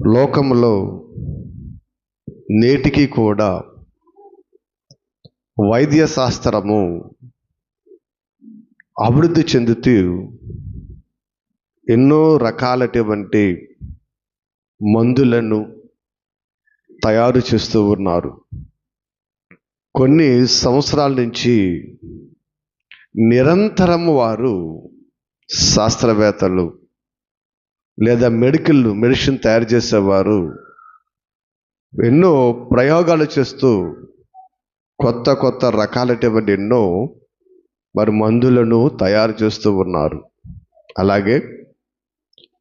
లోకములో నేటికి కూడా వైద్య శాస్త్రము అభివృద్ధి చెందుతూ ఎన్నో రకాలటువంటి మందులను తయారు చేస్తూ ఉన్నారు. కొన్ని సంవత్సరాల నుంచి నిరంతరము వారు శాస్త్రవేత్తలు లేదా మెడిసిన్ తయారు చేసేవారు ఎన్నో ప్రయోగాలు చేస్తూ కొత్త రకాలటువంటి ఎన్నో మరి మందులను తయారు చేస్తూ ఉన్నారు. అలాగే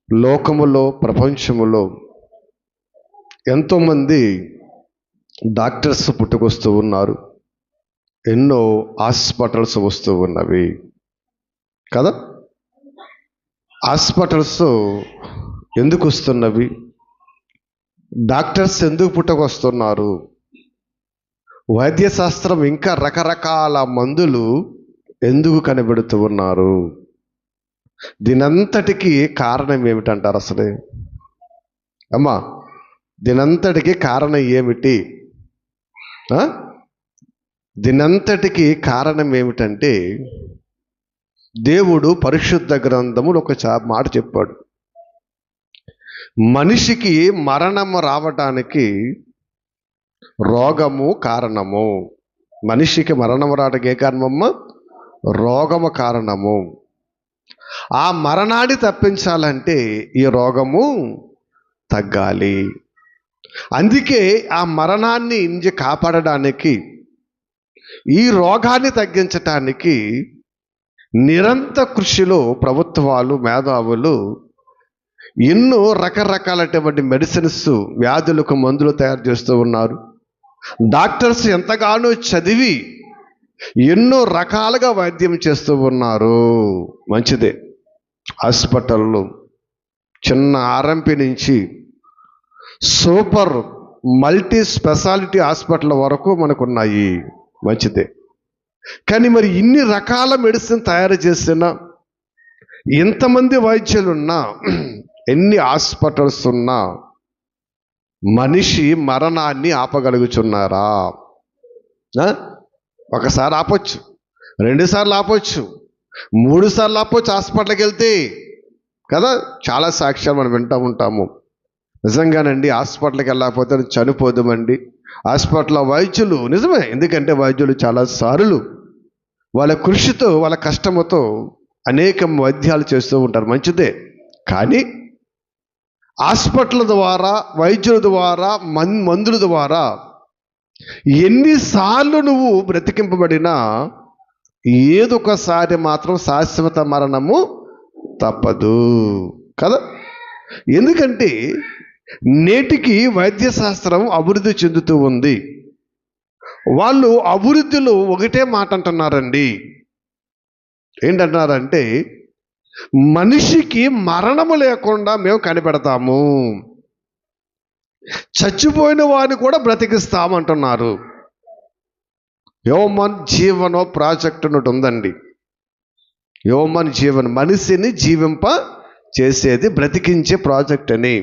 లోకములో ప్రపంచములో ఎంతోమంది డాక్టర్స్ పుట్టుకొస్తూ ఉన్నారు. ఎన్నో హాస్పిటల్స్ వస్తూ ఉన్నవి కదా. హాస్పిటల్స్ ఎందుకు వస్తున్నవి? డాక్టర్స్ ఎందుకు పుట్టుకొస్తున్నారు? వైద్యశాస్త్రం ఇంకా రకరకాల మందులు ఎందుకు కనిపెడుతూ ఉన్నారు? దీనంతటికీ కారణం ఏమిటంటారు? అసలే అమ్మా, దీనంతటికీ కారణం ఏమిటి? దీనంతటికీ కారణం ఏమిటంటే దేవుడు పరిశుద్ధ గ్రంథములు ఒక మాట చెప్పాడు. మనిషికి మరణము రావటానికి రోగము కారణము. మనిషికి మరణము రావడానికి ఏ కారణమమ్మా? రోగము కారణము. ఆ మరణాన్ని తప్పించాలంటే ఈ రోగము తగ్గాలి. అందుకే ఆ మరణాన్ని నుంచి కాపాడడానికి, ఈ రోగాన్ని తగ్గించటానికి నిరంతర కృషిలో ప్రభుత్వాలు, మేధావులు ఎన్నో రకరకాలటువంటి మెడిసిన్స్, వ్యాధులకు మందులు తయారు చేస్తూ ఉన్నారు. డాక్టర్స్ ఎంతగానో చదివి ఎన్నో రకాలుగా వైద్యం చేస్తూ ఉన్నారు. మంచిదే. హాస్పిటల్లో చిన్న ఆర్ఎంపీ నుంచి సూపర్ మల్టీ స్పెషాలిటీ హాస్పిటల్ వరకు మనకున్నాయి. మంచిదే. కానీ మరి ఇన్ని రకాల మెడిసిన్ తయారు చేసిన, ఎంతమంది వైద్యులున్నా, ఎన్ని హాస్పిటల్స్ ఉన్నా మనిషి మరణాన్ని ఆపగలుగుతున్నారా? ఒకసారి ఆపొచ్చు, 2 సార్లు ఆపొచ్చు, 3 సార్లు ఆపొచ్చు హాస్పిటల్కి వెళ్తే కదా. చాలా సాక్ష్యాలు మనం వింటూ ఉంటాము. నిజంగానండి, హాస్పిటల్కి వెళ్ళకపోతే చనిపోదామండి. హాస్పిటల్లో వైద్యులు నిజమే, ఎందుకంటే వైద్యులు చాలా సార్లు వాళ్ళ కృషితో, వాళ్ళ కష్టముతో అనేక వైద్యాలు చేస్తూ ఉంటారు. మంచిదే. కానీ హాస్పిటల్ ద్వారా, వైద్యుల ద్వారా, మందుల ద్వారా ఎన్నిసార్లు నువ్వు బ్రతికింపబడినా ఏదొకసారి మాత్రం శాశ్వత మరణము తప్పదు కదా. ఎందుకంటే నేటికి వైద్యశాస్త్రం అభివృద్ధి చెందుతూ ఉంది. వాళ్ళు అభివృద్ధిలో ఒకటే మాట అంటున్నారండి. ఏంటంటున్నారంటే, మనిషికి మరణము లేకుండా మేము కనిపెడతాము, చచ్చిపోయిన వారిని కూడా బ్రతికిస్తామంటున్నారు. హ్యూమన్ జీవనో ప్రాజెక్ట్ అన్నట్టు ఉందండి. హ్యూమన్ జీవన్, మనిషిని జీవింప చేసేది, బ్రతికించే ప్రాజెక్ట్ అని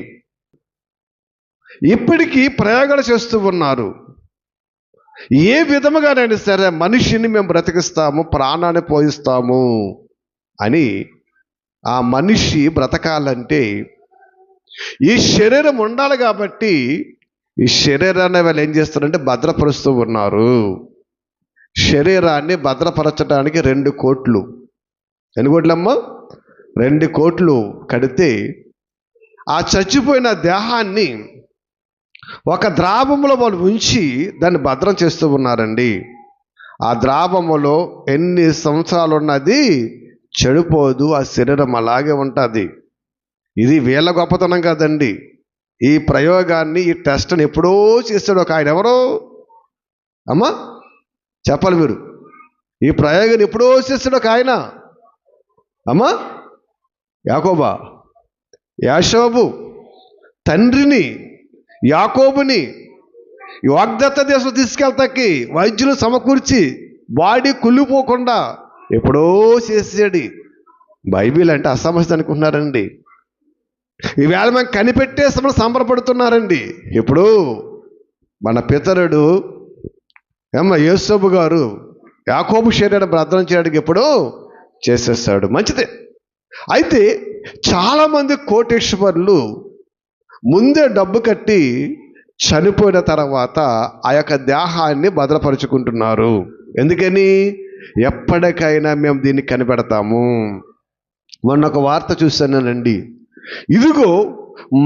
ఇప్పటికీ ప్రయోగాలు చేస్తూ ఉన్నారు. ఏ విధముగానైనా సరే మనిషిని మేము బ్రతికిస్తాము, ప్రాణాన్ని పోయిస్తాము అని. ఆ మనిషి బ్రతకాలంటే ఈ శరీరం ఉండాలి కాబట్టి ఈ శరీరాన్ని వాళ్ళు ఏం చేస్తారంటే భద్రపరుస్తూ ఉన్నారు. శరీరాన్ని భద్రపరచడానికి 2 కోట్లు, ఎన్ని కోట్లమ్మా? 2 కోట్లు కడితే ఆ చచ్చిపోయిన దేహాన్ని ఒక ద్రావములో వాళ్ళు ఉంచి దాన్ని భద్రం చేస్తూ ఉన్నారండి. ఆ ద్రావములో ఎన్ని సంవత్సరాలు ఉన్నది చెడిపోదు, ఆ శరీరం అలాగే ఉంటుంది. ఇది వీళ్ళ గొప్పతనం కాదండి. ఈ ప్రయోగాన్ని, ఈ టెస్ట్ని ఎప్పుడో చేశాడు ఒక ఆయన. ఎవరో అమ్మా చెప్పాలి మీరు. ఈ ప్రయోగాన్ని ఎప్పుడో చేశాడు ఒక ఆయన. అమ్మా యాకోబా, యాషోబు తండ్రిని యాకోబుని వాగ్దత్త దేశం తీసుకెళ్తాకి వైద్యులు సమకూర్చి బాడీ కుళ్ళిపోకుండా ఎప్పుడో చేసాడు. బైబిల్ అంటే అసమస్య అనుకుంటున్నారండి. ఈవేళ మేము కనిపెట్టేస్తామని సంబరపడుతున్నారండి. ఇప్పుడు మన పితరుడు యోసేపు గారు యాకోబు శరీరాన్ని భద్రం చేయడానికి ఎప్పుడో చేసేస్తాడు. మంచిదే. అయితే చాలామంది కోటేశ్వర్లు ముందే డబ్బు కట్టి చనిపోయిన తర్వాత ఆ యొక్క దేహాన్ని భద్రపరుచుకుంటున్నారు. ఎందుకని? ఎప్పటికైనా మేము దీన్ని కనిపెడతాము. మొన్న ఒక వార్త చూశానండి. ఇదిగో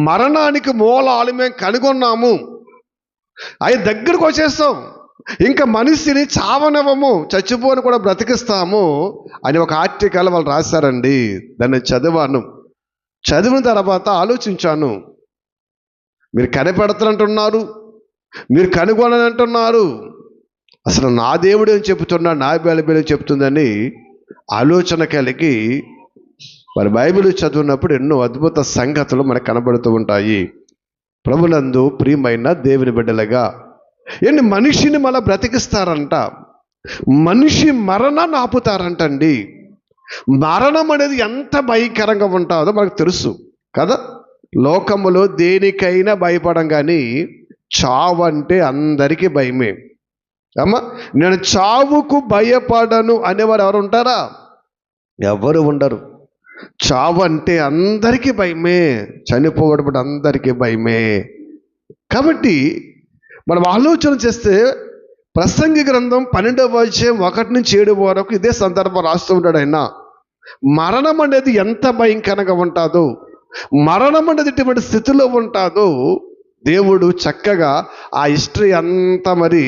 మరణానికి మూలాలు మేము కనుగొన్నాము, అవి దగ్గరకు వచ్చేస్తాం, ఇంకా మనిషిని చావనివ్వము, చచ్చిపోని కూడా బ్రతికిస్తాము అని ఒక ఆర్టికల్ వాళ్ళు రాశారండి. దాన్ని చదివిన తర్వాత ఆలోచించాను. మీరు కనిపెడతారంటున్నారు, మీరు కనుగొనని అంటున్నారు, అసలు నా దేవుడు ఏం చెబుతున్నాడు, నా బైబిల్ చెప్తుందని ఆలోచన కలిగి మరి బైబిల్ చదివినప్పుడు ఎన్నో అద్భుత సంగతులు మనకు కనబడుతూ ఉంటాయి. ప్రభునందు ప్రియమైన దేవుని బిడ్డలుగా మనిషిని మళ్ళీ బ్రతికిస్తారంట, మనిషి మరణాన్ని ఆపుతారంటండి. మరణం అనేది ఎంత భయంకరంగా ఉంటుందో మనకు తెలుసు కదా. లోకములో దేనికైనా భయపడం, కానీ చావు అంటే అందరికీ భయమే. అమ్మ, నేను చావుకు భయపడను అనేవారు ఎవరు ఉంటారా? ఎవరు ఉండరు. చావు అంటే అందరికీ భయమే, చనిపోవడం అందరికీ భయమే. కాబట్టి మనం ఆలోచన చేస్తే ప్రసంగి గ్రంథం 12వ అధ్యాయం 1-7 వరకు ఇదే సందర్భం రాస్తూ ఉంటాడు ఆయన. మరణం అనేది ఎంత భయంకరంగా ఉంటుందో, మరణం అనేది ఇటువంటి స్థితిలో ఉంటుందో దేవుడు చక్కగా ఆ హిస్టరీ అంతా మరి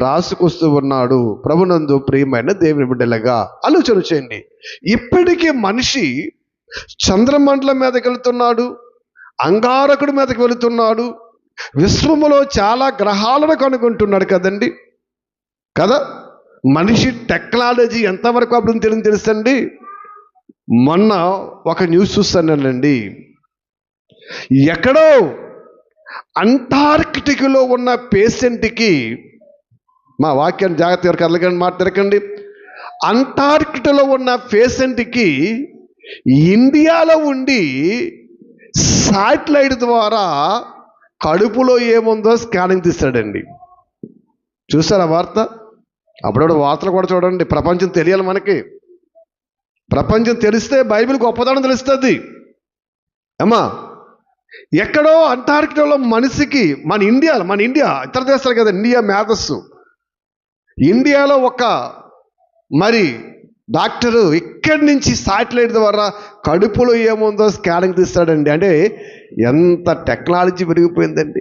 రాసుకొస్తూ ఉన్నాడు. ప్రభునందు ప్రియమైన దేవుని బిడ్డలుగా ఆలోచన చేయండి. ఇప్పటికీ మనిషి చంద్రమండలం మీదకి వెళుతున్నాడు, అంగారకుడి మీదకి వెళుతున్నాడు, విశ్వములో చాలా గ్రహాలను కనుగొంటున్నాడు కదండి కదా. మనిషి టెక్నాలజీ ఎంతవరకు అభివృద్ధి తెలుసండి. మొన్న ఒక న్యూస్ చూస్తానండి. ఎక్కడో అంటార్కిటిక్లో ఉన్న పేషెంట్కి, మా వాక్యాన్ని జాగ్రత్తగా కదలకండి, మాట తిరగండి. అంటార్కిటిక్లో ఉన్న పేషెంట్కి ఇండియాలో ఉండి శాటిలైట్ ద్వారా కడుపులో ఏముందో స్కానింగ్ తీస్తాడండి. చూసారా వార్త? అప్పుడప్పుడు వార్తలు కూడా చూడండి. ప్రపంచం తెలియాలి మనకి. ప్రపంచం తెలిస్తే బైబిల్ గొప్పదనం తెలుస్తుంది. అమ్మా, ఎక్కడో అంటార్కిటికాలో మనిషికి, మన ఇండియా ఇతర దేశాలు కదా, ఇండియా మేధస్సు, ఇండియాలో ఒక మరి డాక్టరు ఇక్కడి నుంచి శాటిలైట్ ద్వారా కడుపులో ఏముందో స్కానింగ్ తీస్తాడండి. అంటే ఎంత టెక్నాలజీ పెరిగిపోయిందండి.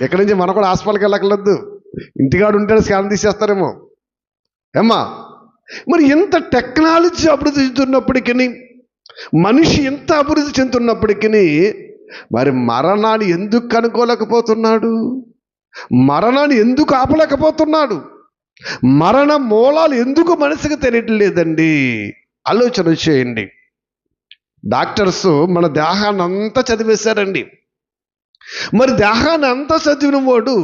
ఎక్కడి నుంచి మనం కూడా హాస్పిటల్కి వెళ్ళక్కర్లేదు, ఇంటికాడు ఉంటేనే స్కాన్ తీసేస్తారేమో. ఏమ్మా, మరి ఎంత టెక్నాలజీ అభివృద్ధి చెందుతున్నప్పటికీ, మనిషి ఎంత అభివృద్ధి చెందుతున్నప్పటికీ మరి మరణాన్ని ఎందుకు కనుక్కోలేకపోతున్నాడు? మరణాన్ని ఎందుకు ఆపలేకపోతున్నాడు? మరణ మూలాలు ఎందుకు మనసుకు తెలియట్లేదండి? ఆలోచన చేయండి. డాక్టర్స్ మన దేహాన్ని అంతా చదివేశారండి. మరి దేహాన్ని అంతా చదివిన వాడు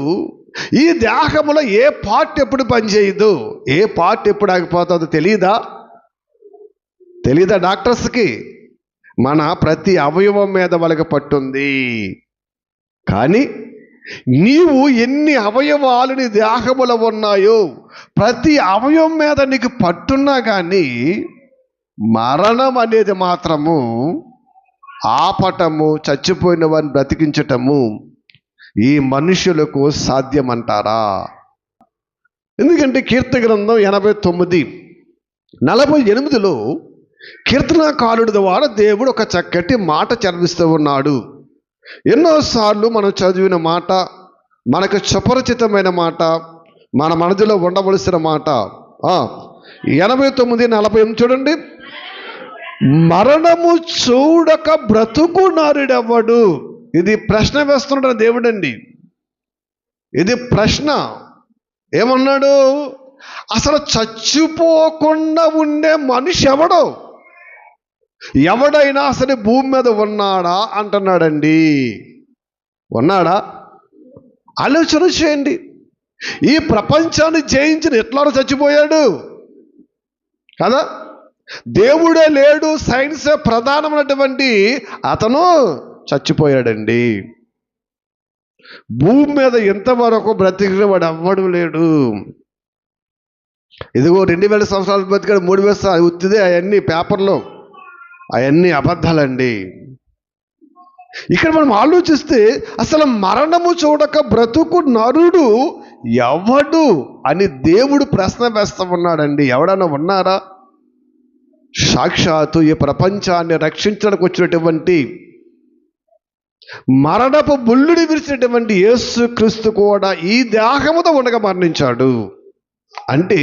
ఈ దేహంలో ఏ పార్ట్ ఎప్పుడు పనిచేయదు, ఏ పార్ట్ ఎప్పుడు ఆగిపోతుందో తెలీదా డాక్టర్స్కి? మన ప్రతి అవయవం మీద వాళ్ళకి పట్టుంది. కానీ నీవు ఎన్ని అవయవాలు నీ దేహములో ఉన్నాయో ప్రతి అవయవం మీద నీకు పట్టున్నా కానీ మరణం అనేది మాత్రము ఆపటము, చచ్చిపోయిన వారిని బ్రతికించటము ఈ మనుషులకు సాధ్యమంటారా? ఎందుకంటే కీర్తన గ్రంథం 89:48లో కీర్తనాకారుడి ద్వారా దేవుడు ఒక చక్కటి మాట చదివిస్తూ ఉన్నాడు. ఎన్నోసార్లు మనం చదివిన మాట, మనకు సుపరిచితమైన మాట, మన మనసులో ఉండవలసిన మాట. 89:48 చూడండి. మరణము చూడక బ్రతుకు నారుడెవ్వడు. ఇది ప్రశ్న వేస్తున్నాడు దేవుడండి. ఇది ప్రశ్న. ఏమన్నాడు? అసలు చచ్చిపోకుండా ఉండే మనిషి ఎవడు? ఎవడైనా అసలు భూమి మీద ఉన్నాడా అంటున్నాడండి. ఉన్నాడా? ఆలోచన చేయండి. ఈ ప్రపంచాన్ని జయించిన హిట్లర్ చచ్చిపోయాడు కదా. దేవుడే లేడు, సైన్సే ప్రధానమైనటువంటి అతను చచ్చిపోయాడండి. భూమి మీద ఎంతవరకు బ్రతికిన వాడు ఎవ్వడు లేడు. ఇదిగో 2000 సంవత్సరాలు బ్రతికాడు, 3000 ఉత్తిదే. అవన్నీ పేపర్లో, అవన్నీ అబద్ధాలండి. ఇక్కడ మనం ఆలోచిస్తే అసలు మరణము చూడక బ్రతుకు నరుడు ఎవడు అని దేవుడు ప్రశ్న వేస్తా ఉన్నాడండి. ఎవడన్నా ఉన్నారా? సాక్షాత్తు ఈ ప్రపంచాన్ని రక్షించడానికి వచ్చినటువంటి, మరణపు ముల్లుడి విరిచినటువంటి యేసుక్రీస్తు కూడా ఈ దేహముతో ఉండగా మరణించాడు. అంటే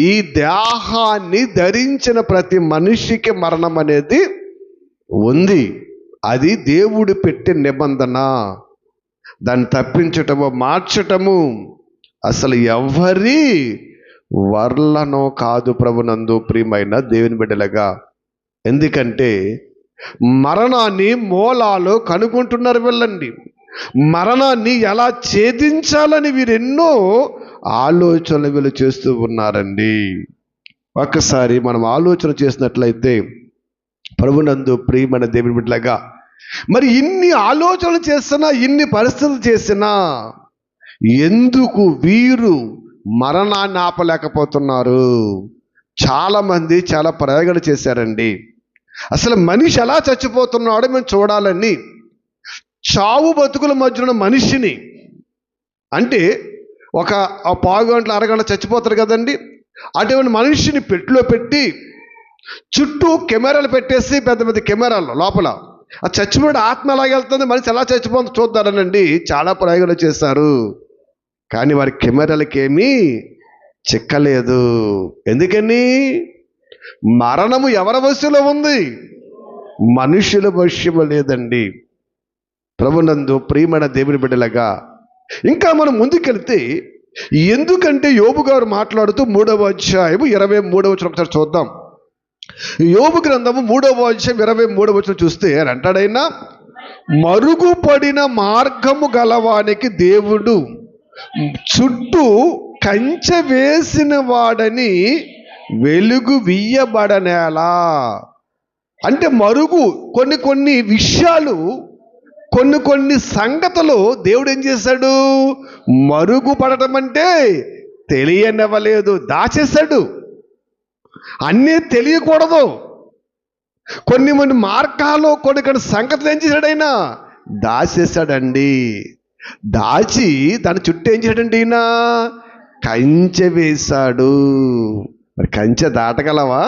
ఈ దేహాన్ని ధరించిన ప్రతి మనిషికి మరణం అనేది ఉంది. అది దేవుడు పెట్టే నిబంధన. దాన్ని తప్పించటము, మార్చటము అసలు ఎవరి వర్లనో కాదు ప్రభునందు ప్రియమైన దేవుని బిడ్డలుగా. ఎందుకంటే మరణాన్ని మూలాలు కనుగొంటున్నారు వీళ్ళండి. మరణాన్ని ఎలా ఛేదించాలని వీరెన్నో ఆలోచనలు వీళ్ళు చేస్తూ ఉన్నారండి. ఒక్కసారి మనం ఆలోచన చేసినట్లయితే ప్రభునందు ప్రియమైన దేవుని బిడ్డలుగా, మరి ఇన్ని ఆలోచనలు చేసినా, ఇన్ని పరిస్థితులు చేసినా ఎందుకు వీరు మరణాన్ని ఆపలేకపోతున్నారు? చాలామంది చాలా ప్రయోగాలు చేశారండి. అసలు మనిషి ఎలా చచ్చిపోతున్నాడో మేము చూడాలని చావు బతుకుల మధ్యన మనిషిని, అంటే ఒక పావు గంటల అరగంట చచ్చిపోతారు కదండి, అటువంటి మనిషిని పెట్టిలో పెట్టి చుట్టూ కెమెరాలు పెట్టేసి, పెద్ద పెద్ద కెమెరాలు లోపల ఆ చచ్చిపోయిన ఆత్మ ఎలాగెళ్తుంది, మనిషి ఎలా చచ్చిపోతుందో చూద్దారనండి చాలా ప్రయోగాలు చేశారు. కానీ వారి కెమెరాలకేమీ చిక్కలేదు. ఎందుకని? మరణము ఎవరి వశంలో ఉంది? మనుషుల వశంలో లేదండి. ప్రభునందు ప్రియమైన దేవుని బిడ్డలుగా ఇంకా మనం ముందుకెళ్తే, ఎందుకంటే యోబు గారు మాట్లాడుతూ 3వ అధ్యాయము 23వ వచనం ఒకసారి చూద్దాం. యోబు గ్రంథము 3వ అధ్యాయం 23వ వచనం చూస్తే అంటాడైనా, మరుగుపడిన మార్గము గలవానికి దేవుడు చుట్టూ కంచె వేసిన వాడని వెలుగు వియ్యబడనేలా. అంటే మరుగు, కొన్ని విషయాలు, కొన్ని సంగతులు దేవుడు ఏం చేశాడు? మరుగు పడటం అంటే తెలియనివ్వలేదు, దాచేశాడు. అన్నీ తెలియకూడదు. కొన్ని మార్గాలు, కొన్ని సంగతులు ఏం చేశాడైనా దాచేశాడండి. దాచి దాని చుట్టూ ఏం చేశాడండి? ఈయన కంచె వేశాడు. మరి కంచె దాటగలవా?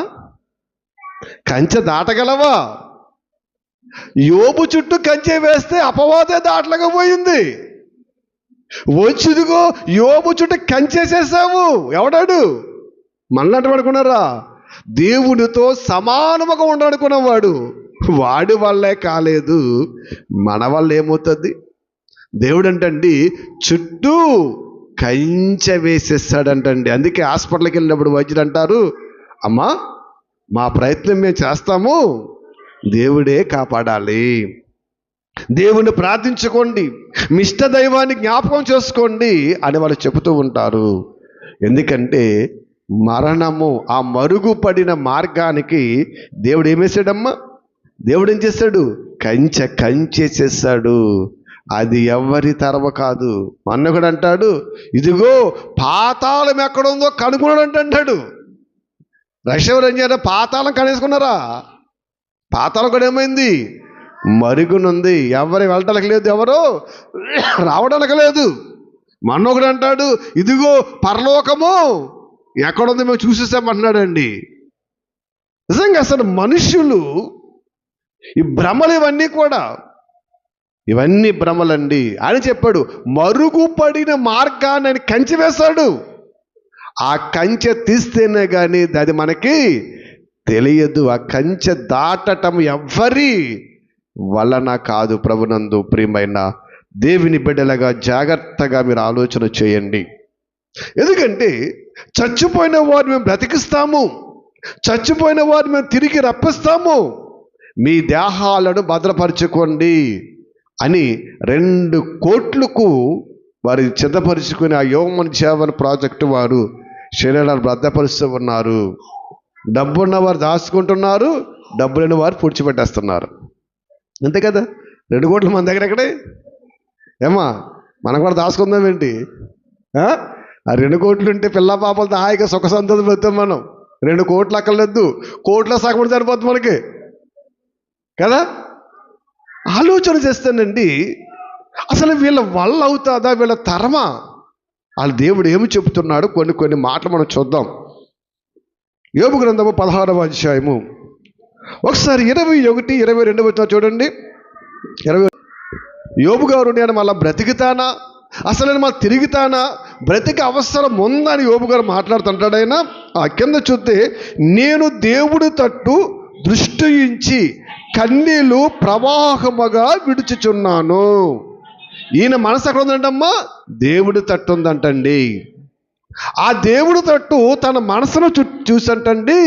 కంచె దాటగలవా? యోబు చుట్టూ కంచె వేస్తే అపవాదే దాటలేకపోయింది. వచ్చిదిగో యోబు చుట్టూ కంచేసేసావు. ఎవడాడు? మళ్ళీ పడుకున్నారా? దేవునితో సమానముగా ఉండనుకున్నవాడు, వాడి వల్లే కాలేదు. మన వల్ల ఏమవుతుంది? దేవుడు అంటండి చుట్టూ కంచె వేసేస్తాడంటండి. అందుకే హాస్పిటల్కి వెళ్ళినప్పుడు వైద్యులు అంటారు, అమ్మా మా ప్రయత్నం మేము చేస్తాము, దేవుడే కాపాడాలి, దేవుని ప్రార్థించుకోండి, మీ ఇష్ట దైవాన్ని జ్ఞాపకం చేసుకోండి అని వాళ్ళు చెబుతూ ఉంటారు. ఎందుకంటే మరణము, ఆ మరుగుపడిన మార్గానికి దేవుడు ఏమేశాడమ్మా? దేవుడు ఏం చేశాడు? కంచేసేసాడు. అది ఎవరి తరవ కాదు. మన్నొకడు అంటాడు, ఇదిగో పాతాళం ఎక్కడుందో కనుగొన్నాడు అంటాడు. రష్యవరు ఏం చేయాలి? పాతాళం కనేసుకున్నారా? పాతాళం కూడా ఏమైంది? మరుగునుంది. ఎవరు వెళ్ళటానికి లేదు, ఎవరు రావడానికి లేదు. మన్నొకడు అంటాడు, ఇదిగో పరలోకము ఎక్కడుంది మేము చూసేసామంటున్నాడండి. నిజంగా అసలు మనుషులు ఈ భ్రమలు ఇవన్నీ భ్రమలండి. ఆయన చెప్పాడు, మరుగుపడిన మార్గాన్ని ఆయన కంచె వేశాడు. ఆ కంచె తీస్తేనే కానీ అది మనకి తెలియదు. ఆ కంచె దాటటం ఎవ్వరి వలన కాదు. ప్రభునందు ప్రియమైన దేవుని బిడ్డలుగా జాగ్రత్తగా మీరు ఆలోచన చేయండి. ఎందుకంటే చచ్చిపోయిన వారిని మేము బ్రతికిస్తాము, చచ్చిపోయిన వారిని మేము తిరిగి రప్పిస్తాము, మీ దేహాలను భద్రపరచుకోండి అని 2 కోట్లకు వారి సిద్ధపరుచుకుని ఆ యోమన్ జీవన్ ప్రాజెక్టు వారు శరీరాలు భద్రపరుస్తూ ఉన్నారు. డబ్బు ఉన్నవారు దాచుకుంటున్నారు, డబ్బు లేని వారు పూడ్చిపెట్టేస్తున్నారు. అంతే కదా. 2 కోట్ల మన దగ్గర ఎక్కడే ఏమా, మనం కూడా దాచుకుందాం ఏంటి? ఆ 2 కోట్లు ఉంటే పిల్ల పాపలతో హాయిగా సుఖ సంతోషం పెడతాం మనం. 2 కోట్లు అక్కర్లేదు, కోట్ల సగం సరిపోతుంది మనకి కదా. ఆలోచన చేస్తానండి, అసలు వీళ్ళ వల్ల అవుతుందా, వీళ్ళ తరమా? వాళ్ళ దేవుడు ఏమి చెబుతున్నాడు, కొన్ని మాటలు మనం చూద్దాం. యోబు గ్రంథము 16వ అధ్యాయము ఒకసారి 21, 22 వచ్చిన చూడండి. 20 యోబు గారు, నేను మళ్ళీ బ్రతికితానా, అసలు నేను మళ్ళీ తిరుగుతానా, బ్రతికి అవసరం ఉందని యోబు గారు మాట్లాడుతుంటాడు. ఆయన ఆ కింద చూస్తే, నేను దేవుడు తట్టు దృష్టి ఉంచి కన్నీళ్లు ప్రవాహముగా విడుచుచున్నాను. ఈయన మనసు ఎక్కడ ఉందంటమ్మా? దేవుడి తట్టు ఉందంటండి. ఆ దేవుడి తట్టు తన మనసును చూసంటండి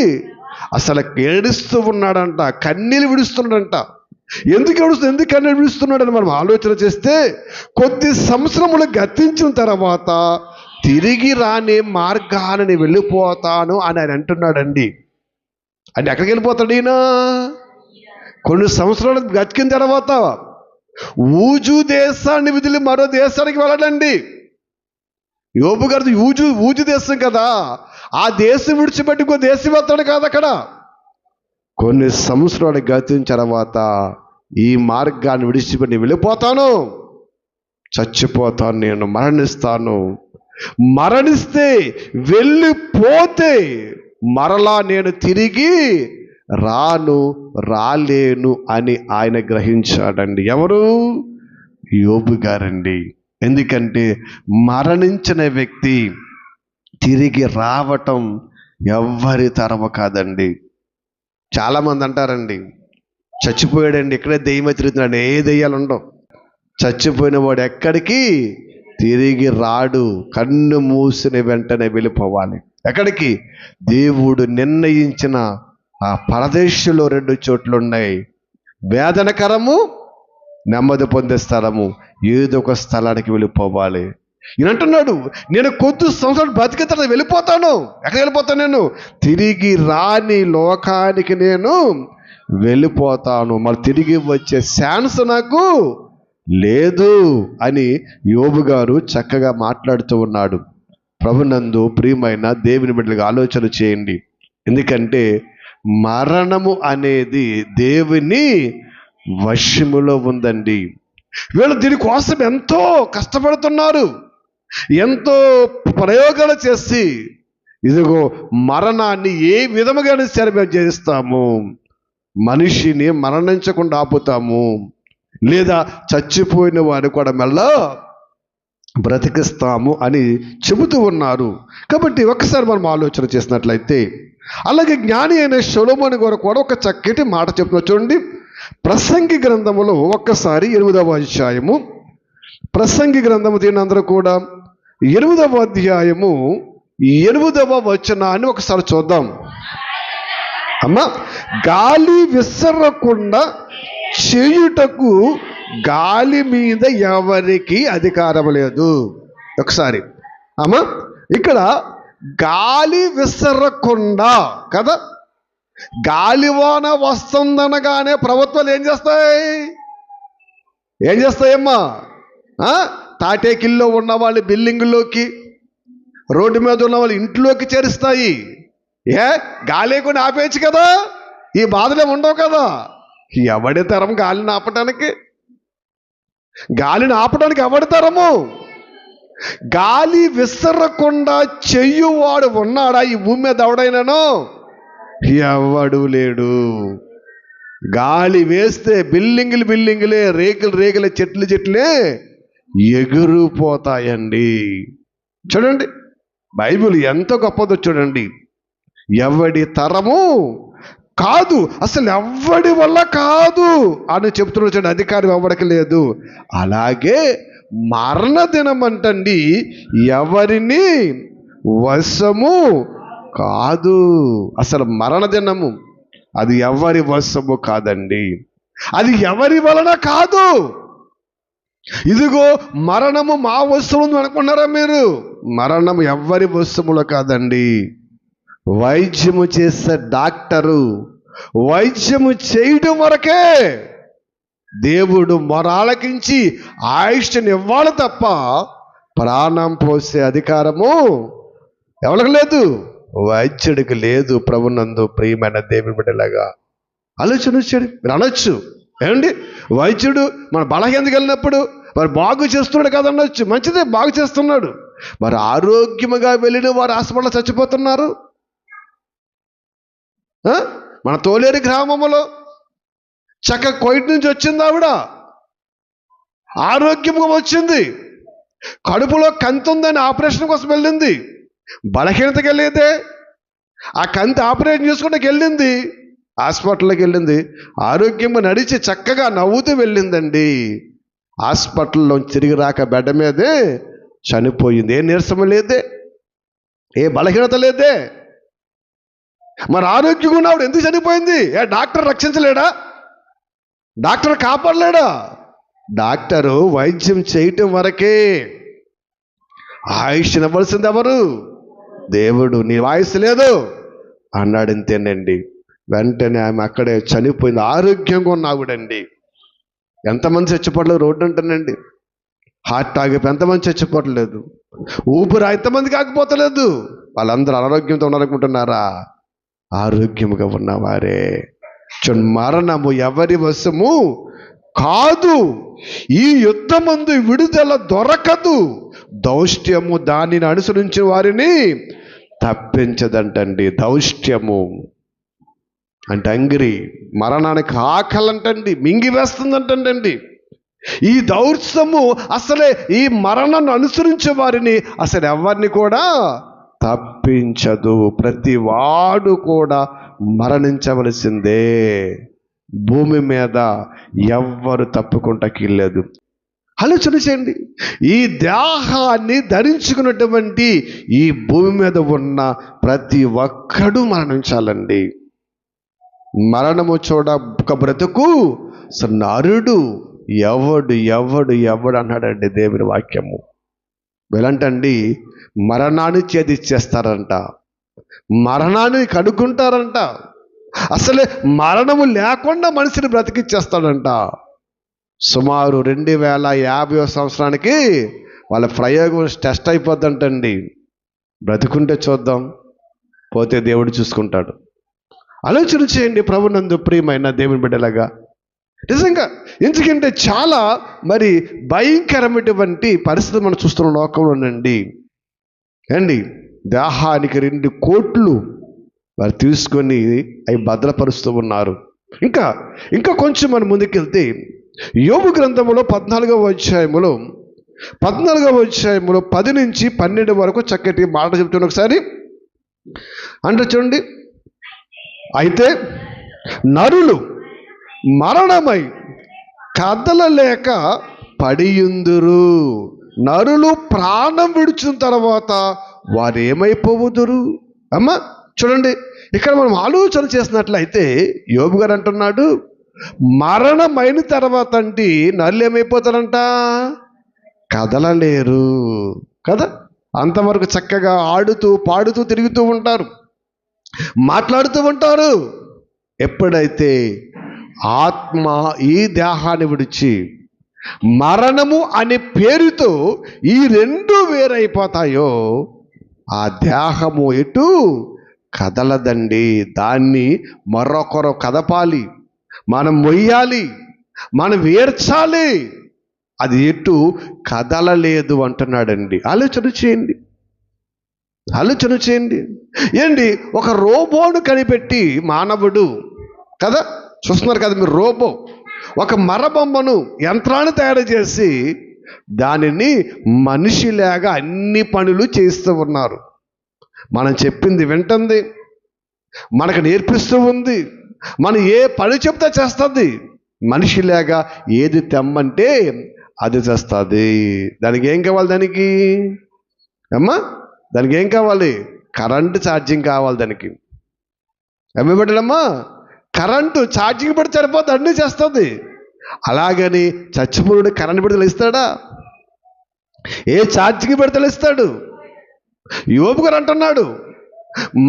అసలు ఏడుస్తూ ఉన్నాడంట, కన్నీళ్ళు విడుస్తున్నాడంట. ఎందుకు కన్నీళ్ళు విడుస్తున్నాడని మనం ఆలోచన చేస్తే, కొద్ది సంవత్సరములు గతించిన తర్వాత తిరిగి రాని మార్గాన్ని వెళ్ళిపోతాను అని ఆయన అంటున్నాడండి. అంటే ఎక్కడికి వెళ్ళిపోతాడు ఈయన? కొన్ని సంవత్సరాలు గతికిన తర్వాత ఊజు దేశాన్ని వదిలి మరో దేశానికి వెళ్ళడండి. యోబు గారిది ఊజు దేశం కదా, ఆ దేశం విడిచిపెట్టి ఇంకో దేశం వెళ్తాడు కాదు. అక్కడ కొన్ని సంవత్సరాలు గతించిన తర్వాత ఈ మార్గాన్ని విడిచిపెట్టి వెళ్ళిపోతాను, చచ్చిపోతాను, నేను మరణిస్తాను. మరణిస్తే, వెళ్ళిపోతే మరలా నేను తిరిగి రాలేను అని ఆయన గ్రహించాడండి. ఎవరు? యోబు గారండి. ఎందుకంటే మరణించిన వ్యక్తి తిరిగి రావటం ఎవ్వరి తరమ కాదండి. చాలామంది అంటారండి, చచ్చిపోయాడండి, ఇక్కడే దెయ్యం తిరుగుతున్నాడు. ఏ దెయ్యాలు ఉండవు. చచ్చిపోయిన వాడు ఎక్కడికి తిరిగి రాడు. కన్ను మూసిన వెంటనే వెళ్ళిపోవాలి. ఎక్కడికి? దేవుడు నిర్ణయించిన ఆ పరదేశంలో 2 చోట్లు ఉన్నాయి. వేదనకరము, నెమ్మది పొందే స్థలము. ఏదో ఒక స్థలానికి వెళ్ళిపోవాలి. ఈయన అంటున్నాడు, నేను కొద్ది సంవత్సరాలు బతికిన తర్వాత వెళ్ళిపోతాను. ఎక్కడ వెళ్ళిపోతాను? నేను తిరిగి రాని లోకానికి నేను వెళ్ళిపోతాను. మరి తిరిగి వచ్చే ఛాన్స్ నాకు లేదు అని యోబు గారు చక్కగా మాట్లాడుతూ ఉన్నాడు. ప్రభునందు ప్రియమైన దేవుని బిడ్డలుగా ఆలోచన చేయండి. ఎందుకంటే మరణము అనేది దేవుని వశములో ఉందండి. వీళ్ళు దీనికోసం ఎంతో కష్టపడుతున్నారు, ఎంతో ప్రయోగాలు చేసి, ఇదిగో మరణాన్ని ఏ విధముగా చేస్తాము, మనిషిని మరణించకుండా ఆపుతాము, లేదా చచ్చిపోయిన వారు కూడా మెల్ల బ్రతికిస్తాము అని చెబుతూ ఉన్నారు. కాబట్టి ఒకసారి మనం ఆలోచన చేసినట్లయితే, అలాగే జ్ఞాని అయిన సొలొమోను గారు కూడా ఒక చక్కటి మాట చెప్తున్నారు చూడండి. ప్రసంగి గ్రంథములో ఒక్కసారి 8వ అధ్యాయము, ప్రసంగి గ్రంథము దీని అందరూ కూడా 8వ అధ్యాయము 8వ వచనాన్ని ఒకసారి చూద్దాం. అమ్మా, గాలి విసరకుండా చేయుటకు గాలి మీద ఎవరికి అధికారం లేదు. ఒకసారి అమ్మా, ఇక్కడ గాలి విసరకుండా కదా, గాలివాన వస్తుందనగానే ప్రభుత్వాలు ఏం చేస్తాయమ్మా? తాటేకిల్లో ఉన్న వాళ్ళు బిల్డింగుల్లోకి, రోడ్డు మీద ఉన్న వాళ్ళు ఇంట్లోకి చేరుస్తాయి. గాలి కొని ఆపేయచ్చు కదా, ఈ బాధలే ఉండవు కదా. ఎవడి తరం గాలిని ఆపటానికి? గాలిని ఆపడానికి ఎవడి తరము? గాలి విసరకుండా చెయ్యువాడు ఉన్నాడా ఈ భూమి మీద? ఎవడైనాను? ఎవడు లేడు. గాలి వేస్తే బిల్డింగులే, రేకులే, చెట్లే ఎగిరిపోతాయండి. చూడండి, బైబిల్ ఎంత గొప్పదో చూడండి. ఎవడి తరము కాదు, అసలు ఎవడి వల్ల కాదు అని చెప్తున్నాడు చూడండి. అధికారం ఎవరికి లేదు. అలాగే మరణ దినం అంటండి ఎవరిని వశము కాదు. అసలు మరణ దినము అది ఎవరి వశము కాదండి, అది ఎవరి వలన కాదు. ఇదిగో మరణము మా వశము అనుకున్నారా మీరు? మరణం ఎవరి వశములో కాదండి. వైద్యము చేసే డాక్టరు వైద్యము చేయడం వరకే. దేవుడు మొరాలకించి ఆయుష్ని ఇవ్వాలి తప్ప ప్రాణం పోసే అధికారము ఎవరికి లేదు? వైద్యుడికి లేదు. ప్రభునందు ప్రియమైన దేవుని బిడ్డలాగా ఆలోచన వచ్చాడు. మీరు అనొచ్చు, ఏమండి వైద్యుడు మన బలహీనతకి వెళ్ళినప్పుడు మరి బాగు చేస్తున్నాడు కదనొచ్చు. మంచిదే, బాగు చేస్తున్నాడు. మరి ఆరోగ్యముగా వెళ్ళిన వారు హాస్పిటల్లో చచ్చిపోతున్నారు. మన తోలేరు గ్రామంలో చక్కగా కోయిట్ నుంచి వచ్చింది ఆవిడ, ఆరోగ్యంగా వచ్చింది. కడుపులో కంతి ఉందని ఆపరేషన్ కోసం వెళ్ళింది. బలహీనతకి వెళ్ళేదే ఆ కంతి ఆపరేషన్ చేసుకుంటే వెళ్ళింది, హాస్పిటల్కి వెళ్ళింది. ఆరోగ్యంగా నడిచి చక్కగా నవ్వుతూ వెళ్ళిందండి. హాస్పిటల్లో తిరిగి రాక బెడ్ మీదే చనిపోయింది. ఏ నీరసం లేదే, ఏ బలహీనత లేదే. మరి ఆరోగ్యంగా ఉన్నప్పుడు ఎందుకు చనిపోయింది? డాక్టర్ రక్షించలేడా? డాక్టర్ కాపాడలేడా? డాక్టరు వైద్యం చేయటం వరకే. ఆయుష్ ఇవ్వాల్సింది ఎవరు? దేవుడు. నీ వాయుస్ లేదు అన్నాడు, ఇంతేనండి. వెంటనే ఆమె అక్కడే చనిపోయింది. ఆరోగ్యంగా ఉన్నావిడండి. ఎంతమంది చచ్చిపోవట్లేదు రోడ్డు అంటానండి. హార్ట్ ఆగిపోయి ఎంతమంది చచ్చిపోవట్లేదు, ఊపిరి ఎంతమంది కాకపోతలేదు. వాళ్ళందరూ అనారోగ్యంతో ఉన్నారనుకుంటున్నారా? ఆరోగ్యముగా ఉన్నవారే. మరణము ఎవరి వశము కాదు. ఈ యుద్ధమందు విడుదల దొరకదు. దౌష్ట్యము దానిని అనుసరించిన వారిని తప్పించదంటండి. దౌష్ట్యము అంటే అంగిరి, మరణానికి ఆకలంటండి, మింగివేస్తుందంటండి. ఈ దౌర్సము అసలే ఈ మరణాన్ని అనుసరించే వారిని అసలు ఎవరిని కూడా తప్పించదు. ప్రతి వాడు కూడా మరణించవలసిందే. భూమి మీద ఎవ్వరు తప్పుకుంటకిలేదు. ఆలోచన చేయండి. ఈ దేహాన్ని ధరించుకున్నటువంటి ఈ భూమి మీద ఉన్న ప్రతి ఒక్కడు మరణించాలండి. మరణము చూడ ఒక బ్రతుకు నరుడు ఎవడు ఎవడు ఎవడు అన్నాడండి దేవుని వాక్యము. ఎలాంటండి? మరణాన్ని ఛేదిచ్చేస్తారంట, మరణాన్ని కడుక్కుంటారంట, అసలే మరణము లేకుండా మనిషిని బ్రతికిచ్చేస్తాడంట. సుమారు 2050 సంవత్సరానికి వాళ్ళ ప్రయోగం టెస్ట్ అయిపోద్దంటండి. బ్రతుకుంటే చూద్దాం, పోతే దేవుడు చూసుకుంటాడు. ఆలోచన చేయండి ప్రభునందు ప్రియమైన దేవుని బిడ్డలాగా. నిజంగా ఎందుకంటే చాలా మరి భయంకరమైనటువంటి పరిస్థితి మనం చూస్తున్న లోకంలోనండి. అండి దేహానికి 2 కోట్లు వారు తీసుకొని అవి భద్రపరుస్తూ ఉన్నారు. ఇంకా కొంచెం మనం ముందుకెళ్తే యోబు గ్రంథములో 14వ అధ్యాయములో 10 నుంచి 12 వరకు చక్కటి మాట చెప్తున్నా. ఒకసారి అంటే చూడండి. అయితే నరులు మరణమై కదలలేక పడియుందురు. నరులు ప్రాణం విడిచిన తర్వాత వారు ఏమైపోవుదురు? అమ్మ చూడండి, ఇక్కడ మనం ఆలోచన చేసినట్లయితే యోబు గారు అంటున్నాడు, మరణమైన తర్వాత అంటే నరులు ఏమైపోతారంట? కదలలేరు కదా. అంతవరకు చక్కగా ఆడుతూ పాడుతూ తిరుగుతూ ఉంటారు, మాట్లాడుతూ ఉంటారు. ఎప్పుడైతే ఆత్మ ఈ దేహాన్ని విడిచి మరణము అనే పేరుతో ఈ 2 వేరైపోతాయో ఆ దేహము ఎటు కదలదండి. దాన్ని మరొకరు కదపాలి, మనం మొయ్యాలి, మనం వేర్చాలి. అది ఎటు కదలలేదు అంటున్నాడండి. ఆలోచన చేయండి. ఏంటి, ఒక రోబోను కనిపెట్టి మానవుడు కదా, చూస్తున్నారు కదా మీరు, రోబో ఒక మరబొమ్మను యంత్రాన్ని తయారు చేసి దానిని మనిషిలాగా అన్ని పనులు చేస్తూ ఉన్నారు. మనం చెప్పింది వింటుంది, మనకు నేర్పిస్తూ ఉంది, మనం ఏ పని చెప్తే చేస్తుంది. మనిషిలాగా ఏది తెమ్మంటే అది చేస్తుంది. దానికి ఏం కావాలి? దానికి ఏం కావాలి? కరెంటు ఛార్జింగ్ కావాలి. దానికి ఏమి పెట్టడమ్మా? కరెంటు ఛార్జింగ్ పెడితే సరిపోతే అన్నీ చేస్తుంది. అలాగని చచ్చిపోడు కరెంటు పెడితే ఇస్తాడా? ఏ ఛార్జింగ్ పెడితే ఇస్తాడు? యోబు గారు అంటున్నాడు,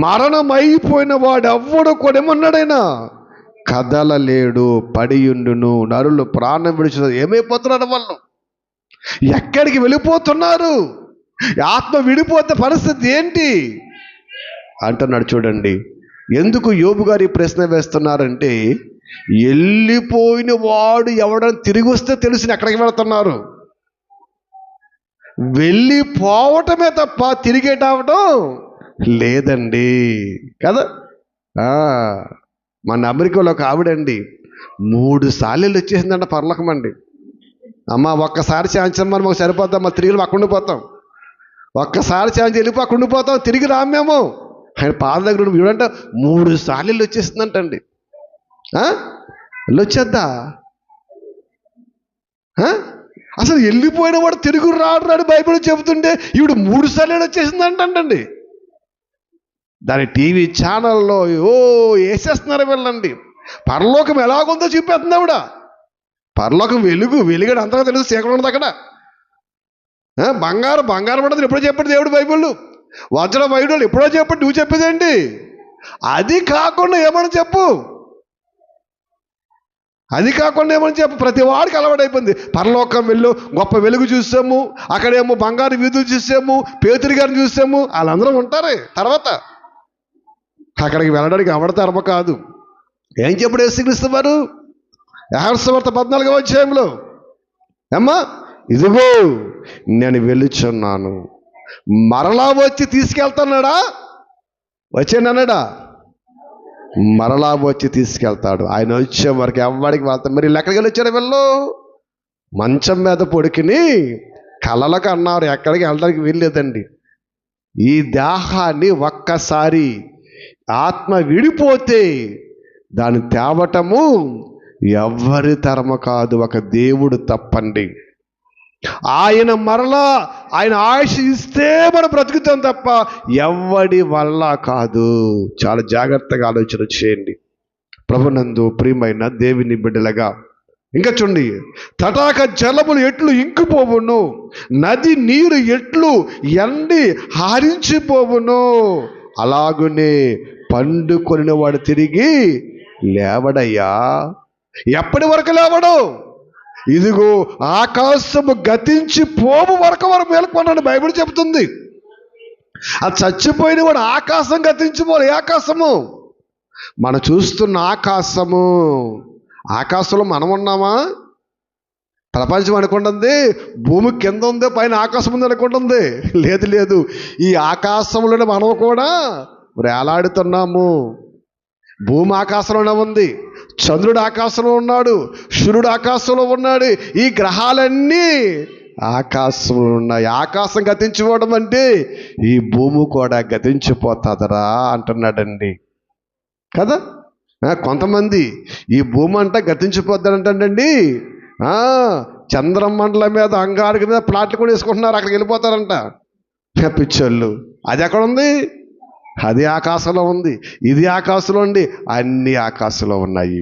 మరణమైపోయిన వాడు ఎవ్వడు కూడా ఏమన్నాడైనా కదలలేడు, పడియుండును. నరులు ప్రాణం విడిచిన ఏమైపోతున్నారు వాళ్ళు? ఎక్కడికి వెళ్ళిపోతున్నారు? ఆత్మ విడిపోతే పరిస్థితి ఏంటి అంటున్నాడు. చూడండి, ఎందుకు యోబు గారు ఈ ప్రశ్న వేస్తున్నారంటే, వెళ్ళిపోయిన వాడు ఎవడని తిరిగి వస్తే తెలిసిన ఎక్కడికి వెళుతున్నారు. వెళ్ళిపోవటమే తప్ప తిరిగేటవటం లేదండి కదా. మన అమెరికాలో ఒక ఆవిడండి 3 సార్లు వచ్చేసిందంట పరలోకం అండి. అమ్మ ఒక్కసారి ఛాన్స్ మనం మాకు సరిపోతాం, మా తిరిగి అక్కడ ఉండిపోతాం. ఒక్కసారి ఛాన్స్ వెళ్ళిపో అక్కడ ఉండిపోతాం, తిరిగి రామేమో. ఆయన పాద దగ్గర చూడంటే 3 సార్లు వచ్చేసిందంటండి. వెళ్ళొచ్చేద్దా? అసలు వెళ్ళిపోయిన వాడు తిరుగు రాడు బైబిల్ చెబుతుంటే ఈవిడ 3 సార్లు వచ్చేసిందంటండి. దాని టీవీ ఛానల్లో వేసేస్తున్నారు వెళ్ళండి. పరలోకం ఎలాగుందో చూపేస్తుంది ఆవిడ. పరలోకం వెలుగడు అంతగా తెలుసు, చీకటి ఉండదు అక్కడ. బంగారం ఉండదు ఎప్పుడో చెప్పాడు దేవుడు బైబిల్. వజ్రం వైడోళ్ళు ఎప్పుడో చెప్పాడు, నువ్వు చెప్పేదేంటి? అది కాకుండా ఏమని చెప్పు, ప్రతి వాడికి అలవాటైపోయింది. పరలోకం వెళ్ళు, గొప్ప వెలుగు చూసాము, అక్కడేమో బంగారు వీధులు చూసాము, పేతురు గారిని చూసాము, వాళ్ళందరూ ఉంటారే. తర్వాత అక్కడికి వెళ్ళడానికి అవడతరమ కాదు. ఏం చెప్పాడు యేసుక్రీస్తు వారు? యోహాను సువార్త 14వ అధ్యాయంలో, అమ్మా ఇదిగో నేను వెళ్ళుచున్నాను, మరలా వచ్చి తీసుకెళ్తున్నాడా? వచ్చానన్నాడా? మరలా వచ్చి తీసుకెళ్తాడు. ఆయన వచ్చే వరకు ఎవరికి వెళ్తాం. మరి ఎక్కడికి వెళ్ళి వచ్చారు వీళ్ళు? మంచం మీద పొడికిని కలలకు అన్నారు, ఎక్కడికి వెళ్ళడానికి వీల్లేదండి. ఈ దేహాన్ని ఒక్కసారి ఆత్మ విడిపోతే దాన్ని తేవటము ఎవ్వరి తరమ కాదు, ఒక దేవుడు తప్పండి. ఆయన మరలా ఆయన ఆయుష్ ఇస్తే మనం బ్రతుకుతాం తప్ప ఎవ్వడి వల్ల కాదు. చాలా జాగ్రత్తగా ఆలోచన చేయండి ప్రభునందు ప్రియమైన దేవుని బిడ్డలుగా. ఇంకా చూడండి, తటాక జలములు ఎట్లు ఇంకిపోవును, నది నీరు ఎట్లు ఎండి హారించిపోవును, అలాగునే పండుకొనిన వాడు తిరిగి లేవడయ్యా. ఎప్పటి వరకు లేవడు? ఇదిగో ఆకాశము గతించి పోవు వరకు మేలుకొన్నాడు బైబిల్ చెబుతుంది. అది చచ్చిపోయిన వాడు ఆకాశం గతించిపోలే. ఆకాశము మనం చూస్తున్న ఆకాశంలో మనం ఉన్నామా? ప్రపంచం అనుకుంటుంది భూమి కింద ఉంది, పైన ఆకాశం ఉంది అనుకుంటుంది. లేదు, ఈ ఆకాశంలోనే మనం కూడా వేలాడుతున్నాము. భూమి ఆకాశంలోనే ఉంది, చంద్రుడు ఆకాశంలో ఉన్నాడు, సూర్యుడు ఆకాశంలో ఉన్నాడు, ఈ గ్రహాలన్నీ ఆకాశంలో ఉన్నాయి. ఆకాశం గతించిపోవడం అంటే ఈ భూమి కూడా గతించిపోతుందరా అంటున్నాడండి కదా. కొంతమంది ఈ భూమి అంట గతించిపోద్దానంటండి, చంద్రమండలం మీద అంగారక మీద ప్లాట్లు కూడా వేసుకుంటున్నారు, అక్కడికి వెళ్ళిపోతారంట పిచ్చోళ్ళు. అది ఎక్కడ ఉంది? అది ఆకాశంలో ఉంది, ఇది ఆకాశంలో ఉంది, అన్ని ఆకాశంలో ఉన్నాయి.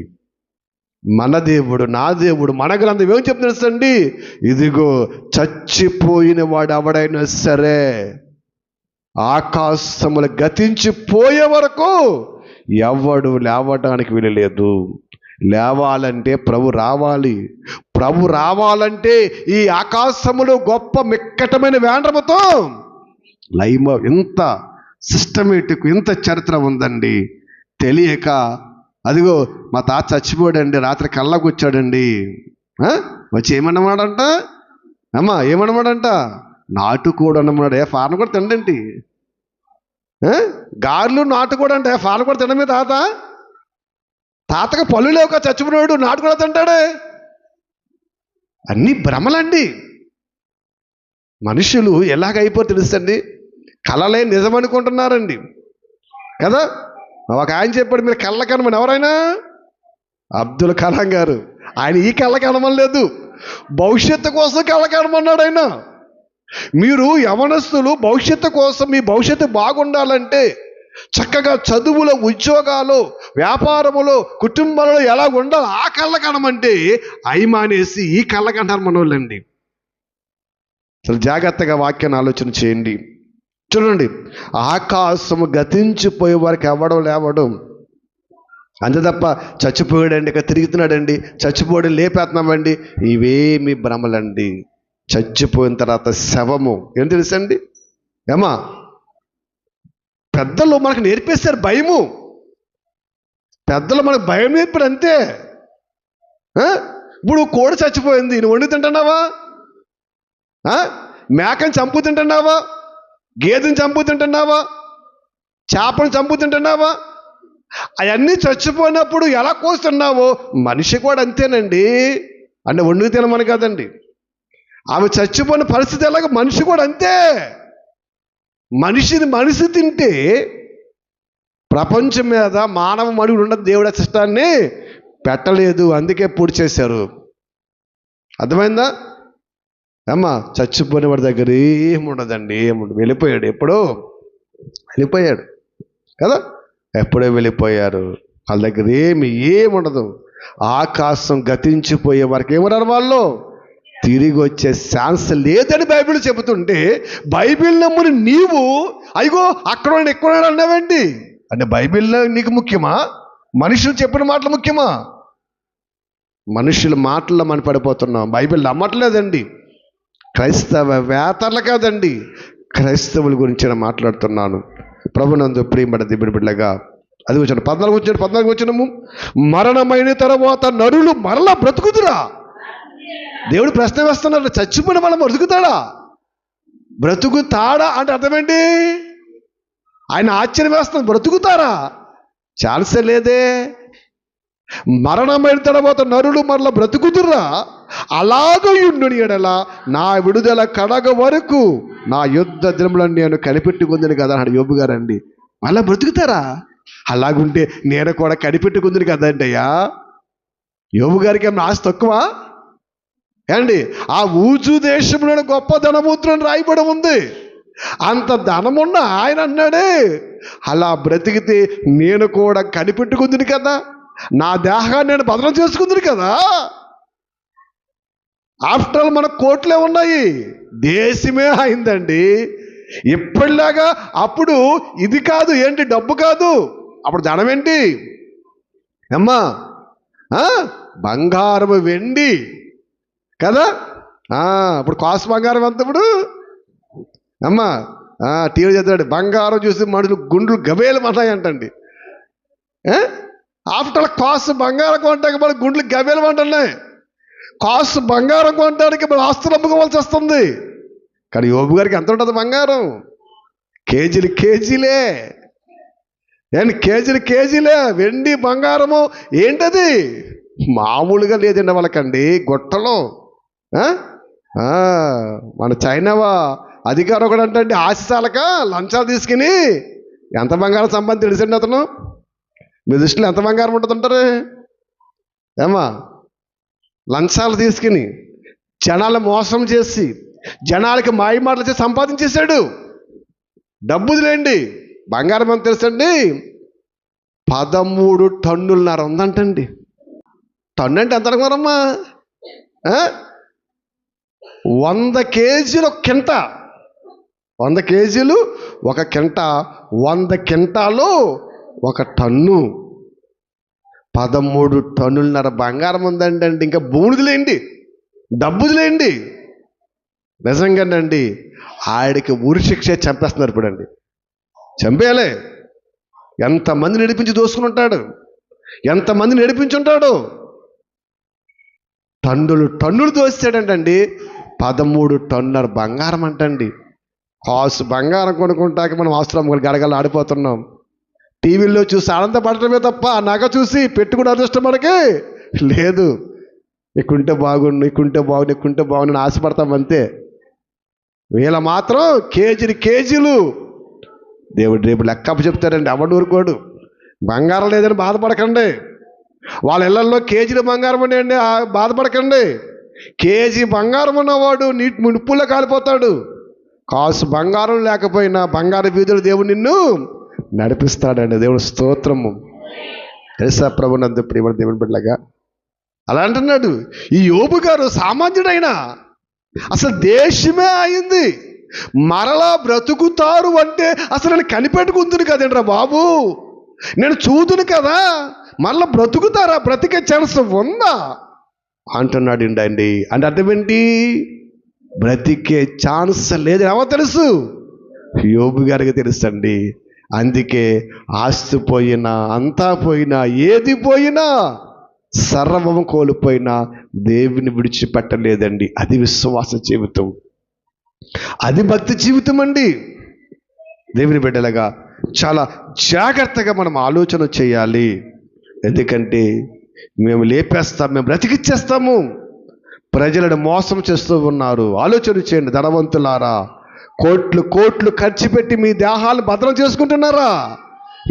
మన దేవుడు, నా దేవుడు, మన గ్రంథం ఏం చెప్తుందండి? ఇదిగో చచ్చిపోయిన వాడు ఎవడైనా సరే ఆకాశములు గతించిపోయే వరకు ఎవడు లేవడానికి వీలలేదు. లేవాలంటే ప్రభు రావాలి. ప్రభు రావాలంటే ఈ ఆకాశములు గొప్ప మిక్కటమైన వేండ్రముతో లైమ. ఇంత సిస్టమేటిక్, ఇంత చరిత్ర ఉందండి. తెలియక అదిగో మా తాత చచ్చిపోయాడండి, రాత్రి కళ్ళకు వచ్చాడండి, వచ్చి ఏమన్నమాడంట? అమ్మా ఏమన్నమాడంట? నాటుకోడు అన్నమాడు. ఫారెన్ కూడా తినండి, గారెలు నాటుకోడు అంటే ఫారెన్ కూడా తినమే. తాతకు పళ్ళు లేవుక చచ్చిపోయాడు, నాటుకోడు తింటాడే. అన్నీ భ్రమలండి. మనుషులు ఎలాగైపోతే తెలుసండి, కళలే నిజం అనుకుంటున్నారండి కదా. ఒక ఆయన చెప్పాడు, మీరు కళ్ళ కనమని. ఎవరైనా? అబ్దుల్ కలాం గారు. ఆయన ఈ కళ్ళ కనమని లేదు, భవిష్యత్తు కోసం కళ్ళ కనమన్నాడు ఆయన. మీరు యవనస్తులు భవిష్యత్తు కోసం, మీ భవిష్యత్తు బాగుండాలంటే చక్కగా చదువులో, ఉద్యోగాలు, వ్యాపారములో, కుటుంబాలలో ఎలా ఉండాలి ఆ కళ్ళ కనమంటే అయి మానేసి ఈ కళ్ళ కంటారు మనోళ్ళండి. అసలు జాగ్రత్తగా వాక్యాన్ని ఆలోచన చేయండి. చూడండి, ఆకాశము గతించిపోయే వారికి ఎవడం లేవడం, అంతే తప్ప చచ్చిపోయాడండి ఇక తిరుగుతున్నాడండి, చచ్చిపోయాడు లేపేస్తున్నామండి, ఇవేమి భ్రమలండి. చచ్చిపోయిన తర్వాత శవము ఏం తెలుసండి? ఏమా పెద్దలు మనకు నేర్పేశారు భయము. పెద్దలు మనకు భయం నేర్పారు అంతే. ఇప్పుడు కోడి చచ్చిపోయింది, నువ్వు వండి తింటున్నావా? మేకని చంపు తింటున్నావా? గేదెని చంపు తింటున్నావా? చేపను చంపు తింటున్నావా? అవన్నీ చచ్చిపోయినప్పుడు ఎలా కోస్తున్నావో మనిషి కూడా అంతేనండి. అంటే వండుకు తినమని కాదండి, ఆమె చచ్చిపోయిన పరిస్థితి ఎలాగ మనిషి కూడా అంతే. మనిషి తింటే ప్రపంచం మీద మానవ మనుగుడు ఉండదు. దేవుడి శిష్టాన్ని పెట్టలేదు, అందుకే పూర్తి చేశారు. అర్థమైందా అమ్మా? చచ్చిపోయిన వాడి దగ్గర ఏముండదండి, ఏముండదు. వెళ్ళిపోయాడు, ఎప్పుడో వెళ్ళిపోయాడు కదా, ఎప్పుడో వెళ్ళిపోయారు. వాళ్ళ దగ్గర ఏముండదు. ఆకాశం గతించిపోయే వరకు ఏమన్నారు వాళ్ళు? తిరిగి వచ్చే ఛాన్స్ లేదని బైబిల్ చెబుతుంటే, బైబిల్ నమ్ముని నీవు అయ్యో అక్కడ ఎక్కడ అన్నావేంటి అంటే, బైబిల్లో నీకు ముఖ్యమా? మనుషులు చెప్పిన మాటలు ముఖ్యమా? మనుషుల మాటల్లో మనం పడిపోతున్నాం. బైబిల్ నమ్మట్లేదండి. క్రైస్తవ వేతర్లు కాదండి, క్రైస్తవుల గురించి నేను మాట్లాడుతున్నాను. ప్రభునందు ప్రియమైన దేవుని బిడ్డగా అది వచ్చిన 14 వచ్చినము, మరణమైన తర్వాత నరులు మరలా బ్రతుకుతురా? దేవుడు ప్రశ్న వేస్తున్నాడు, చచ్చిపోయిన వాళ్ళ బ్రతుకుతాడా? బ్రతుకుతాడా అంటే అర్థమేంటి? ఆయన ఆశ్చర్యం వేస్తున్నాడు, బ్రతుకుతారా? ఛాన్సే లేదే. మరణమైన తర్వాత నరులు మరల బ్రతుకుతురా? అలాగ యుండుని ఎడల నా విడుదల కడగ వరకు నా యుద్ధ దినములను నేను కనిపెట్టుకుందని కదా అన్నాడు యోబు గారండి. మళ్ళా బ్రతుకుతారా? అలాగుంటే నేను కూడా కనిపెట్టుకుందని కదండి అయ్యా. యోబు గారికి ఏమన్నా ఆశ తక్కువ అండి? ఆ ఊజు దేశంలో గొప్ప ధనముద్రను రాయబడి ఉంది. అంత ధనమున్న ఆయన అన్నాడే, అలా బ్రతికితే నేను కూడా కనిపెట్టుకుంది కదా, నా దేహాన్ని నేను భద్రం చేసుకుంది కదా. ఆఫ్టర్ ఆల్ మన కోట్లే ఉన్నాయి, దేశమే అయిందండి. ఎప్పటిలాగా అప్పుడు ఇది కాదు ఏంటి, డబ్బు కాదు, అప్పుడు ధనం ఏంటి అమ్మా? బంగారము వెండి కదా. ఇప్పుడు కాసు బంగారం ఎంత ఇప్పుడు అమ్మా? టీవీ చదివాడు, బంగారం చూసి మనుషులు గుండ్లు గబేలు అంటండి. ఆఫ్టర్ ఆల్ కాసు బంగారం కొంటానికి మన గుండ్లు గబేలు అంటున్నాయి. కాసు బంగారం కొనడానికి మన ఆస్తులు అమ్ముకోవాల్సి వస్తుంది. కానీ యోబు గారికి ఎంత ఉంటుంది బంగారం? కేజీలే ఏంటి, కేజీలే వెండి బంగారము. ఏంటది? మామూలుగా లేదండి వాళ్ళకండి. గుట్టలో మన చైనావా అధికారం ఒకటి అంటే ఆశిసాలక లంచాలు తీసుకుని ఎంత బంగారం సంపాదించి తెలిసండి అతను. మీ దృష్టిలో ఎంత బంగారం ఉంటుందంటారు ఏమా? లంచాలు తీసుకుని జనాలు మోసం చేసి జనాలకి మాయ మాటలు చేసి సంపాదించేశాడు. డబ్బుదిలేండి, బంగారం అని తెలుసండి 13 టన్నులన్నర ఉందంటండి. టన్ను అంటే ఎంత అనుకున్నారమ్మా? 100 కేజీలు ఒక కింట, 100 కేజీలు ఒక కింట, 100 కింటాలు ఒక టన్ను, 13 టన్నులన్నర బంగారం ఉందండి. అంటే ఇంకా బూడిదిలేండి, డబ్బుదిలేండి. నిజంగానండి ఆడికి ఉరి శిక్ష చంపేస్తున్నారు ఇప్పుడు అండి. చంపేయాలి. ఎంతమంది నడిపించి దోసుకుని ఉంటాడు, ఎంతమంది నడిపించుంటాడు. టన్నులు దోస్తాడంటండి. 13 టన్నుల బంగారం అంటండి. కాసు బంగారం కొనుక్కుంటాక మనం అవసరం గడగల ఆడిపోతున్నాం. టీవీల్లో చూసి ఆనందపడటమే తప్ప ఆ నగ చూసి పెట్టుకునే అదృష్టం మనకి లేదు. ఇక్కుంటే బాగుండు ఆశపడతాం అంతే. వీళ్ళ మాత్రం కేజీలు దేవుడు రేపు లెక్కప్ప చెప్తారండి. ఎవడు ఊరుకోడు. బంగారం లేదని బాధపడకండి. వాళ్ళ ఇళ్లలో కేజీల బంగారం ఉన్నాయండి, బాధపడకండి. కేజీ బంగారం ఉన్నవాడు నిప్పుల్లో కాలిపోతాడు. కాసు బంగారం లేకపోయినా బంగారు వీధులు దేవుడు నిన్ను నడిపిస్తాడండి. దేవుడు స్తోత్రము. తెలుసా ప్రభునందు ప్రియమైన దేవుని బిడ్డలాగా అలా అంటున్నాడు. ఈ యోబు గారు సామాన్యుడైనా అసలు దేశమే అయింది. మరలా బ్రతుకుతారు అంటే అసలు నేను కనిపెట్టుకుంటుంది కదండి రా బాబు, నేను చూదును కదా, మరలా బ్రతుకుతారా, బ్రతికే ఛాన్స్ ఉందా అంటున్నాడు అండి. అంటే అర్థం ఏంటి? బ్రతికే ఛాన్స్ లేదు. ఎవరు తెలుసు? యోబు గారికి తెలుసండి. అందుకే ఆస్తి పోయినా, అంతా పోయినా, ఏది పోయినా, సర్వము కోల్పోయినా దేవుని విడిచిపెట్టలేదండి. అది విశ్వాస జీవితం, అది భక్తి జీవితం అండి. దేవుని బిడ్డలుగా చాలా జాగ్రత్తగా మనం ఆలోచన చేయాలి. ఎందుకంటే మేము లేపేస్తాం, మేము బ్రతికిచ్చేస్తాము. ప్రజలను మోసం చేస్తూ ఉన్నారు. ఆలోచన చేయండి ధనవంతులారా, కోట్లు కోట్లు ఖర్చు పెట్టి మీ దేహాలు భద్రం చేసుకుంటున్నారా?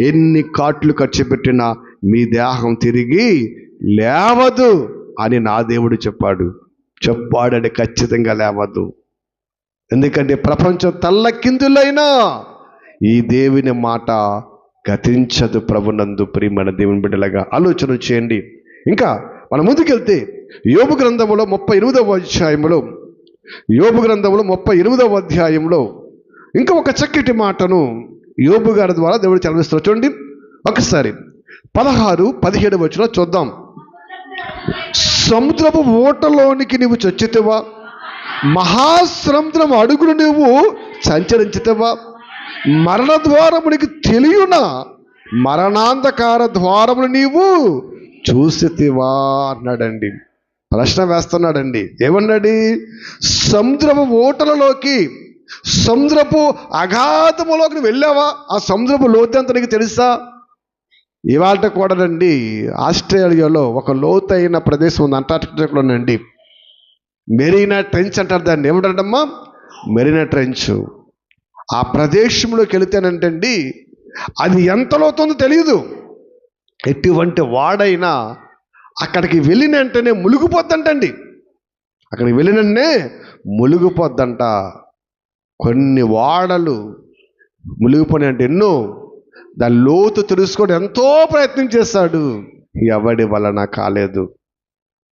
ఎన్ని కోట్లు ఖర్చు పెట్టినా మీ దేహం తిరిగి లేవదు అని నా దేవుడు చెప్పాడని ఖచ్చితంగా లేవదు. ఎందుకంటే ప్రపంచం తల్లకిందులైనా ఈ దేవుని మాట గతించదు. ప్రభునందు ప్రియమైన దేవుని బిడ్డలుగా ఆలోచన చేయండి. ఇంకా మనం ముందుకెళ్తే యోబు గ్రంథములో 38వ అధ్యాయంలో, యోబు గ్రంథములో 38వ అధ్యాయంలో ఇంకా ఒక చక్కటి మాటను యోబు గారి ద్వారా దేవుడు చదివిస్తున్నారు. చూడండి ఒకసారి 16-17 వచనం చూద్దాం. సముద్రపు ఊటలోనికి నీవు చొచ్చితివా, మహాసముద్రం అడుగును నీవు సంచరించితివా, మరణ ద్వారమునికి తెలియనా, మరణాంధకార ద్వారమును నీవు చూసితివా అన్నాడండి. ప్రశ్న వేస్తున్నాడండి. ఏమన్నాడు? సముద్రపు ఓటలలోకి, సముద్రపు అగాధములోకి వెళ్ళావా? ఆ సముద్రపు లోతెంత నీకు తెలుసా? ఇవాళ కూడానండి ఆస్ట్రేలియాలో ఒక లోతైన ప్రదేశం ఉంది, అంటార్టికాలోనండి. మెరీనా ట్రెంచ్ అంటారు దాన్ని. ఏమంటారమ్మా? మెరీనా ట్రెంచ్. ఆ ప్రదేశంలోకి వెళితేనంటండి అది ఎంత లోతుందో తెలియదు. ఎటువంటి వాడైనా అక్కడికి వెళ్ళిన వెంటనే మునిగిపోద్దంటండి. అక్కడికి వెళ్ళిననే మునిగిపోద్దంట. కొన్ని వాడలు మునిగిపోయిన అంటే ఎన్నో, దాని లోతు తెలుసుకోవడం ఎంతో ప్రయత్నం చేశాడు, ఎవడి వలన కాలేదు.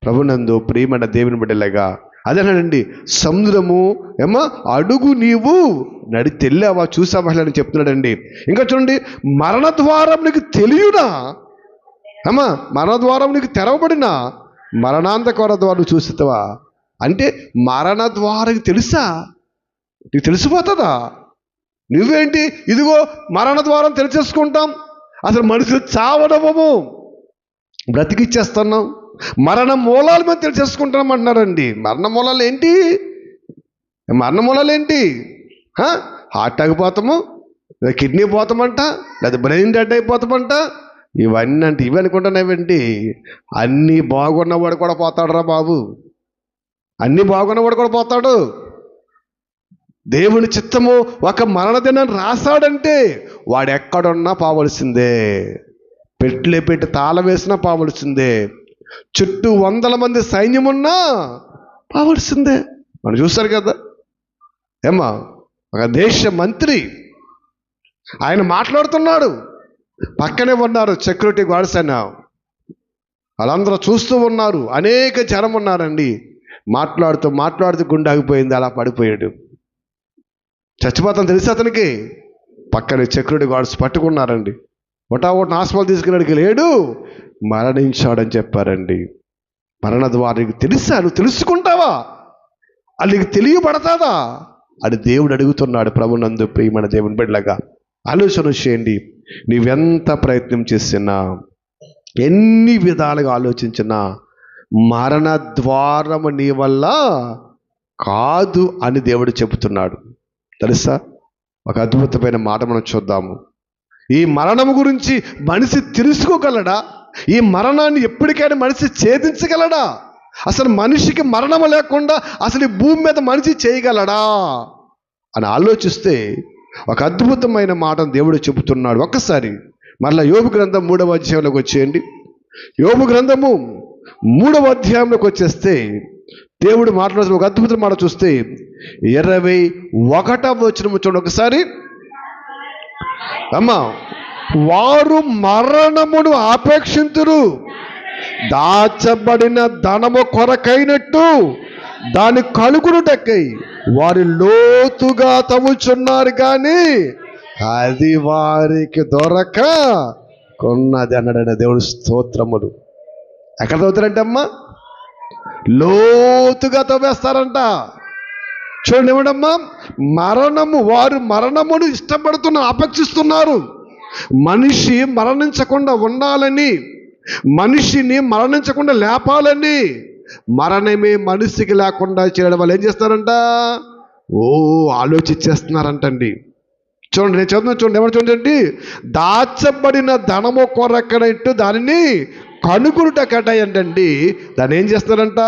ప్రభునందు ప్రియమైన దేవుని బిడ్డలుగా అదేనండి, సముద్రము ఏమో అడుగు నీవు తెల్లావా, చూసావా అని చెప్తున్నాడండి. ఇంకా చూడండి, మరణ ద్వారం నీకు తెలియనా, అమ్మా మరణ ద్వారం నీకు తెరవబడిన, మరణాంధకార ద్వారం చూస్తావా అంటే మరణ ద్వారం తెలుసా? నీకు తెలిసిపోతుందా? నువ్వేంటి ఇదిగో మరణ ద్వారం తెలిసేసుకుంటాం, అసలు మనుషులు చావడము బ్రతికిచ్చేస్తున్నాం, మరణ మూలాలు మేము తెలిసేసుకుంటాం అంటున్నారండి. మరణ మూలాలు ఏంటి? హార్ట్ ఆగిపోతాము, లేదా కిడ్నీ పోతామంట, లేదా బ్రెయిన్ డెడ్ అయిపోతామంట. ఇవన్నీ అంటే ఇవి అనుకుంటున్నావేంటి? అన్నీ బాగున్నవాడు కూడా పోతాడు రా బాబు, అన్నీ బాగున్నవాడు కూడా పోతాడు. దేవుని చిత్తము ఒక మరణ దినాన్ని రాశాడంటే వాడు ఎక్కడున్నా పోవలసిందే, పెట్టి తాళం వేసినా పోవలసిందే, చుట్టూ 100 మంది సైన్యమున్నా పోవలసిందే. మనం చూస్తారు కదా ఏమా, ఒక దేశ మంత్రి ఆయన మాట్లాడుతున్నాడు, పక్కనే ఉన్నారు సెక్యూరిటీ గార్డ్స్ అయినా, వాళ్ళందరూ చూస్తూ ఉన్నారు, అనేక జనం ఉన్నారండి. మాట్లాడుతూ గుండె ఆగిపోయింది, అలా పడిపోయాడు. చచ్చిపోతాను తెలిసి అతనికి పక్కనే సెక్యూరిటీ గార్డ్స్ పట్టుకున్నారండి. ఒకటి హాస్పిటల్ తీసుకున్నాడికి లేడు, మరణించాడని చెప్పారండి. మరణ ద్వారానికి తెలుసా? నువ్వు తెలుసుకుంటావా? అది నీకు తెలియబడతాదా అని దేవుడు అడుగుతున్నాడు. ప్రభునందు ప్రియమైన దేవుని బిడ్డలుగా ఆలోచన చేయండి. నీవెంత ప్రయత్నం చేసినా, ఎన్ని విధాలుగా ఆలోచించినా మరణ ద్వారము నీ వల్ల కాదు అని దేవుడు చెబుతున్నాడు. తెలుసా? ఒక అద్భుతమైన మాట మనం చూద్దాము. ఈ మరణం గురించి మనిషి తెలుసుకోగలడా? ఈ మరణాన్ని ఎప్పటికైనా మనిషి ఛేదించగలడా? అసలు మనిషికి మరణం లేకుండా అసలు ఈ భూమి మీద మనిషి చేయగలడా అని ఆలోచిస్తే ఒక అద్భుతమైన మాటను దేవుడు చెబుతున్నాడు. ఒక్కసారి మరలా యోబు గ్రంథం 3వ అధ్యాయంలోకి వచ్చేయండి. యోబు గ్రంథము 3వ అధ్యాయంలోకి వచ్చేస్తే దేవుడు మాట్లాడుతున్న ఒక అద్భుతమైన మాట చూస్తే 21వ వచనం చూడండి ఒకసారి. అమ్మా, వారు మరణమును ఆపేక్షింతురు, దాచబడిన ధనము కొరకైనట్టు దాని కలుగునుటకై వారి లోతుగా తవ్వుచున్నారు కానీ అది వారికి దొరక కొన్నది అన్నాడు దేవుడు. స్తోత్రములు. ఎక్కడ తవ్వుతారంటే అమ్మా, లోతుగా తవ్వేస్తారంట. చూడండి ఏమంటమ్మా, వారు మరణమును అపేక్షిస్తున్నారు. మనిషి మరణించకుండా ఉండాలని, మనిషిని మరణించకుండా లేపాలని, మరణమే మనిషికి లేకుండా చేయడం వాళ్ళు ఏం చేస్తారంట, ఆలోచించేస్తున్నారంటండి. చూడండి నేను చదువుతున్నా, చూడండి ఎవరు చూడండి, దాచబడిన ధనము కొరకనట్టు దానిని కనుగొనుటకట ఏంటండి, దాన్ని ఏం చేస్తారంట,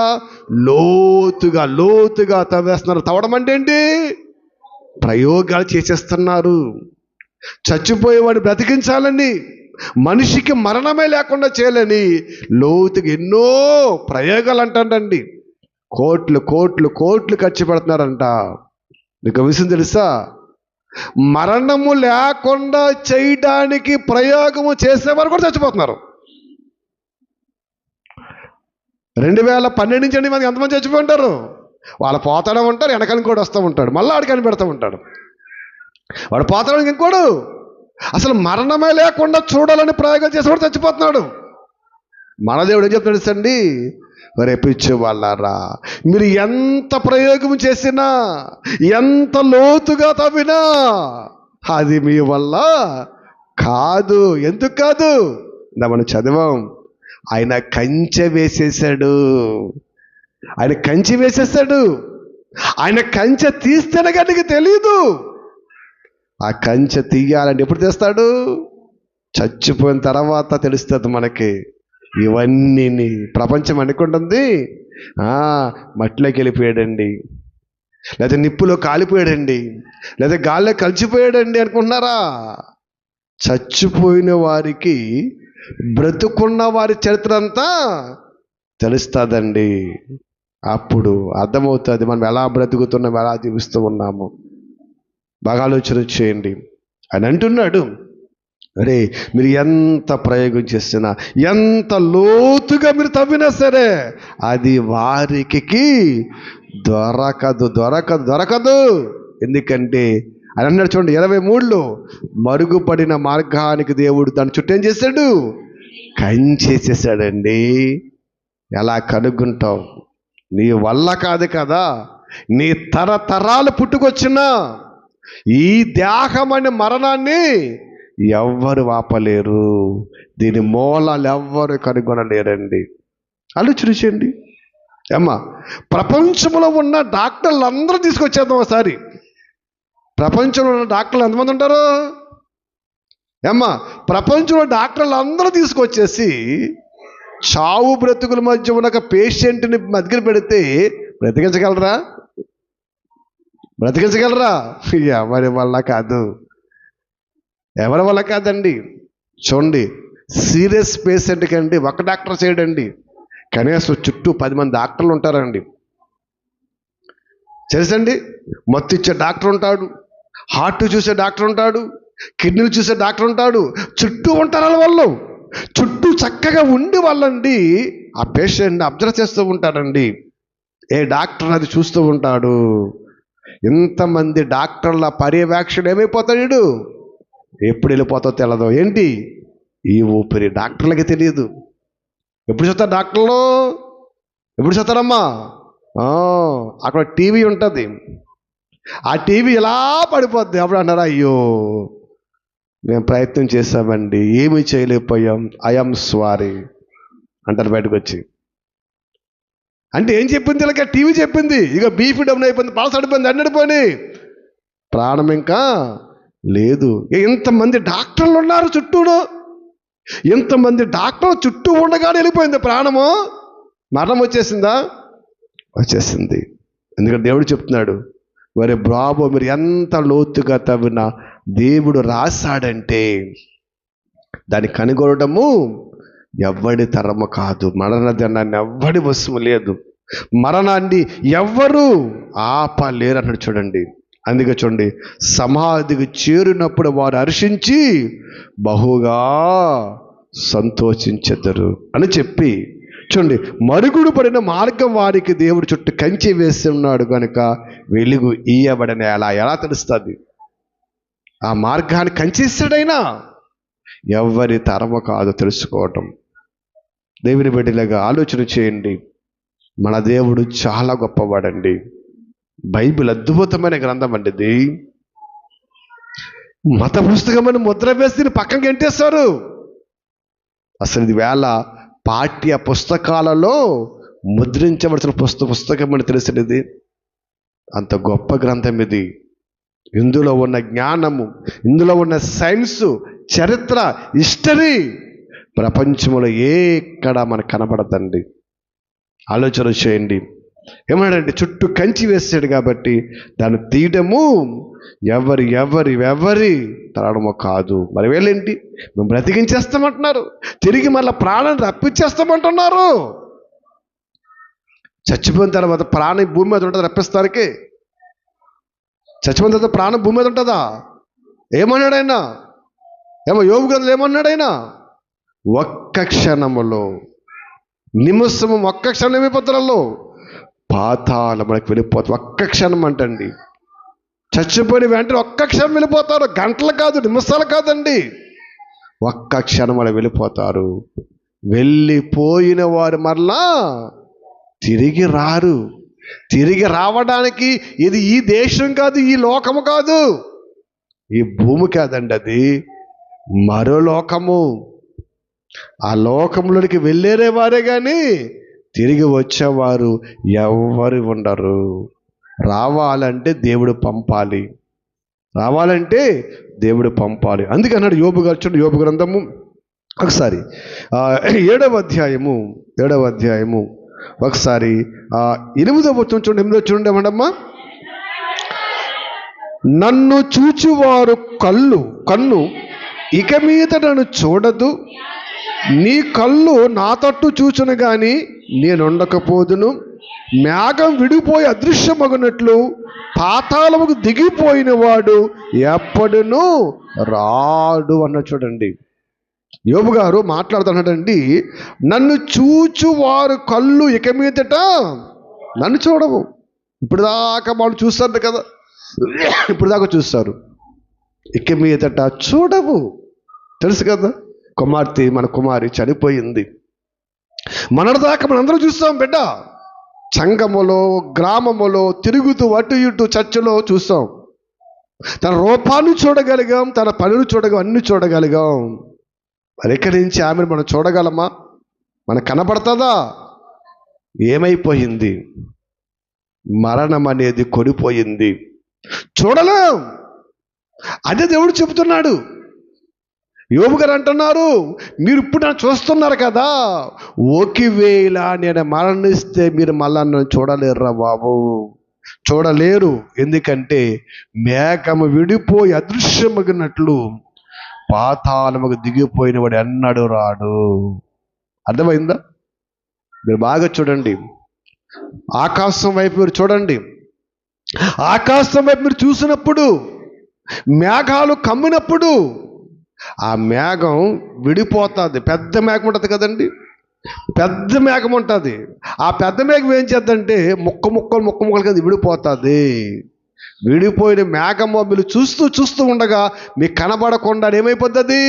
లోతుగా తవ్వేస్తున్నారు. తవ్వడం అంటే ఏంటి, ప్రయోగాలు చేసేస్తున్నారు. చచ్చిపోయేవాడు బ్రతికించాలని, మనిషికి మరణమే లేకుండా చేయాలని లోతుగా ఎన్నో ప్రయోగాలు అంటారండి. కోట్లు ఖర్చు పెడుతున్నారంట. మీకు విషయం తెలుసా, మరణము లేకుండా చేయడానికి ప్రయోగము చేసేవారు కూడా చచ్చిపోతున్నారు. 2012 నుంచి అండి మనకి ఎంతమంది చచ్చిపోయి ఉంటారు. వాళ్ళు పోతాడే ఉంటారు, వెనకాల కూడా వస్తూ ఉంటాడు, మళ్ళీ ఆడికి కనిపెడతా ఉంటాడు. వాడు పోతాడానికి ఇంకోడు అసలు మరణమే లేకుండా చూడాలని ప్రయోగాలు చేసేవాడు చచ్చిపోతున్నాడు. మన దేవుడు ఏం చెప్తాడు అండి, రేపిచ్చే వాళ్ళారా, మీరు ఎంత ప్రయోగం చేసినా, ఎంత లోతుగా తవ్వినా అది మీ వల్ల కాదు. ఎందుకు కాదు, మనం చదివాం, ఆయన కంచె వేసేసాడు. ఆయన కంచె తీస్తేనే కానీ తెలియదు. ఆ కంచె తీయాలంటే ఎప్పుడు తెస్తాడు, చచ్చిపోయిన తర్వాత తెలుస్తుంది మనకి. ఇవన్నీ ప్రపంచం అనుకుంటుంది మట్టిలోకి వెళ్ళిపోయాడండి, లేదా నిప్పులో కాలిపోయాడండి, లేదా గాల్లో కలిసిపోయాడండి అనుకుంటున్నారా? చచ్చిపోయిన వారికి బ్రతుకున్న వారి చరిత్ర అంతా తెలుస్తుందండి. అప్పుడు అర్థమవుతుంది మనం ఎలా బ్రతుకుతున్నాం, ఎలా జీవిస్తూ ఉన్నాము. బాగా ఆలోచన చేయండి. అని అంటున్నాడు, అరే మీరు ఎంత ప్రయోగం చేసినా, ఎంత లోతుగా మీరు తవ్వినా సరే అది వారికి దొరకదు. ఎందుకంటే అని అన్నాడు. చూడండి 23లో, మరుగుపడిన మార్గానికి దేవుడు దాని చుట్టూ ఏం చేశాడు, కంచేసేసాడండి. ఎలా కనుగొంటావు, నీ వల్ల కాదు కదా, నీ తరతరాలు పుట్టుకొచ్చినా ఈ దేహమనే మరణాన్ని ఎవ్వరు ఆపలేరు, దీని మూలాలు ఎవ్వరు కనుగొనలేరండి. ఆలోచన చేయండి అమ్మా. ప్రపంచంలో ఉన్న డాక్టర్లు అందరూ తీసుకొచ్చేద్దాం ఒకసారి. ప్రపంచంలో ఉన్న డాక్టర్లు ఎంతమంది ఉంటారు అమ్మా? ప్రపంచంలో డాక్టర్లు అందరూ తీసుకొచ్చేసి చావు బ్రతుకుల మధ్య ఉన్న పేషెంట్ని మధ్య పెడితే బ్రతికించగలరా? ఎవరి వల్ల కాదండి. చూడండి, సీరియస్ పేషెంట్ కండి ఒక డాక్టర్ చేయడండి, కనీసం చుట్టూ 10 మంది డాక్టర్లు ఉంటారండి. తెలుసండి, మత్తు ఇచ్చే డాక్టర్ ఉంటాడు, హార్ట్ చూసే డాక్టర్ ఉంటాడు, కిడ్నీలు చూసే డాక్టర్ ఉంటాడు, చుట్టూ ఉంటారు వాళ్ళు. చుట్టూ చక్కగా ఉండి వాళ్ళండి ఆ పేషెంట్ని అబ్జర్వ్ చేస్తూ ఉంటారండి. ఏ డాక్టర్ అది చూస్తూ ఉంటాడు. ఇంతమంది డాక్టర్ల పర్యవేక్షణ ఏమైపోతాడు, ఎప్పుడు వెళ్ళిపోతావు తెలదు. ఏంటి ఈ ఊపిరి డాక్టర్లకి తెలియదు. ఎప్పుడు చూస్తారు డాక్టర్లు, ఎప్పుడు చూస్తారమ్మా? అక్కడ టీవీ ఉంటుంది, ఆ టీవీ ఎలా పడిపోద్ది. అప్పుడు అన్నారా, అయ్యో మేము ప్రయత్నం చేసామండి, ఏమీ చేయలేకపోయాం, ఐఎమ్ సారీ అంటారు బయటకు వచ్చి. అంటే ఏం చెప్పింది ఇలా? టీవీ చెప్పింది, ఇక బీపీ డౌన్ అయిపోయింది, పల్స్ అడిపోయింది, అన్నడిపోయి ప్రాణం ఇంకా లేదు. ఇంతమంది డాక్టర్లు ఉన్నారు చుట్టూను, ఇంతమంది డాక్టర్లు చుట్టూ ఉండగానే వెళ్ళిపోయింది ప్రాణము. మరణం వచ్చేసిందా? వచ్చేసింది. ఎందుకంటే దేవుడు చెప్తున్నాడు, మరి బాబు మీరు ఎంత లోతుగా తవ్వినా దేవుడు రాశాడంటే దాన్ని కనుగొనడము ఎవ్వడి తరము కాదు. మరణ దండాన్ని ఎవ్వడి వశము లేదు, మరణాన్ని ఎవ్వరు ఆపలేరు అన్నాడు. చూడండి, అందుకే చూడండి, సమాధికి చేరినప్పుడు వారు హర్షించి బహుగా సంతోషించెదరు అని చెప్పి చూడండి, మరుగుడు పడిన మార్గం వారికి దేవుడు చుట్టూ కంచె వేసి ఉన్నాడు కనుక వెలుగు ఇయ్యబడిన ఎలా తెలుస్తుంది? ఆ మార్గాన్ని కంచేసాడైనా ఎవరి తరము కాదు తెలుసుకోవటం. దేవుని బిడ్డలుగా ఆలోచన చేయండి. మన దేవుడు చాలా గొప్పవాడండి. బైబిల్ అద్భుతమైన గ్రంథం అండి. ఇది మత పుస్తకమని ముద్ర వేసి దీన్ని పక్కన గెంటేస్తారు. అసలు ఇది వేళ పాఠ్య పుస్తకాలలో ముద్రించబడిన పుస్తకం అని తెలిసినది. అంత గొప్ప గ్రంథం ఇది. ఇందులో ఉన్న జ్ఞానము, ఇందులో ఉన్న సైన్సు, చరిత్ర, హిస్టరీ ప్రపంచంలో ఎక్కడ మనకు కనబడదండి. ఆలోచన చేయండి. ఏమన్నాడంటే చుట్టూ కంచి వేసాడు కాబట్టి దాన్ని తీయడము ఎవరి తరడమో కాదు. మరి వీళ్ళేంటి, మేము బ్రతికించేస్తామంటున్నారు, తిరిగి మళ్ళీ ప్రాణాన్ని రప్పించేస్తామంటున్నారు. చచ్చిపోయిన తర్వాత ప్రాణం భూమి మీద ఉంటుంది రప్పిస్తానికి? చచ్చిపోయిన తర్వాత ప్రాణం భూమి మీద ఉంటుందా? ఏమన్నాడైనా? యోబు గ్రంథంలో ఏమన్నాడైనా? ఒక్క క్షణములో, నిమిషము, ఒక్క క్షణం ఏమైపోతారో పాతాళములకు వెళ్ళిపోతారు. ఒక్క క్షణం అంటండి. చచ్చిపోయిన వెంటనే ఒక్క క్షణం వెళ్ళిపోతారు. గంటలు కాదు, నిమిషాలు కాదండి, ఒక్క క్షణం అలా వెళ్ళిపోతారు. వెళ్ళిపోయిన వారు మరలా తిరిగి రారు. తిరిగి రావడానికి ఇది ఈ దేశం కాదు, ఈ లోకము కాదు, ఈ భూమి కాదండి, అది మరో లోకము. ఆ లోకంలోనికి వెళ్ళేరే వారే కానీ తిరిగి వచ్చేవారు ఎవరు ఉండరు. రావాలంటే దేవుడు పంపాలి, రావాలంటే దేవుడు పంపాలి. అందుకే అన్నాడు యోబు గారు. చూడండి, యోబు గ్రంథము ఒకసారి 7వ అధ్యాయము ఒకసారి 8వ వచనం చూడండి. 8వ చూడండి ఏమండమ్మా? నన్ను చూచువారు కన్ను ఇక మీద నన్ను చూడదు, నీ కళ్ళు నా తట్టు చూచును గాని నేనుండకపోదును. మేఘం విడిపోయి అదృశ్యమగునట్లు పాతాళముకు దిగిపోయిన వాడు ఎప్పుడునూ రాడు అన్న. చూడండి, యోబు గారు మాట్లాడుతున్నాడండి. నన్ను చూచువారు కళ్ళు ఇక మీదట నన్ను చూడవు. ఇప్పుడు దాకా వాళ్ళు చూస్తారు కదా, ఇప్పుడు దాకా చూస్తారు, ఇక మీదట చూడవు. తెలుసు కదా, మన కుమారి చనిపోయింది. మనదాకా మనందరూ చూస్తాం బిడ్డ. సంఘములో, గ్రామములో తిరుగుతూ అటు ఇటు చర్చలో చూస్తాం. తన రూపాన్ని చూడగలిగాం, తన పనులు చూడగం, అన్ని చూడగలిగాం. మరి ఇక్కడి నుంచి ఆమెను మనం చూడగలమా? మనకు కనపడుతుందా? ఏమైపోయింది? మరణం అనేది కొనిపోయింది, చూడలేం. అదే దేవుడు చెబుతున్నాడు. యోబు గారు అంటున్నారు, మీరు ఇప్పుడు నన్ను చూస్తున్నారు కదా, ఒకవేళ నేను మరణిస్తే మీరు మళ్ళా నన్ను చూడలేరురా బాబు, చూడలేరు. ఎందుకంటే మేఘము విడిపోయి అదృశ్యమగినట్లు పాతాళముకు దిగిపోయిన వాడు ఎన్నడూ రాడు. అర్థమైందా? మీరు బాగా చూడండి, ఆకాశం వైపు మీరు చూడండి. ఆకాశం వైపు మీరు చూసినప్పుడు, మేఘాలు కమ్మినప్పుడు ఆ మేఘం విడిపోతుంది. పెద్ద మేఘం ఉంటుంది కదండి, పెద్ద మేఘం ఉంటుంది. ఆ పెద్ద మేఘం ఏం చేద్దంటే ముక్కలు కింద విడిపోతుంది. విడిపోయిన మేఘము మీరు చూస్తూ ఉండగా మీకు కనబడకుండా ఏమైపోతుంది?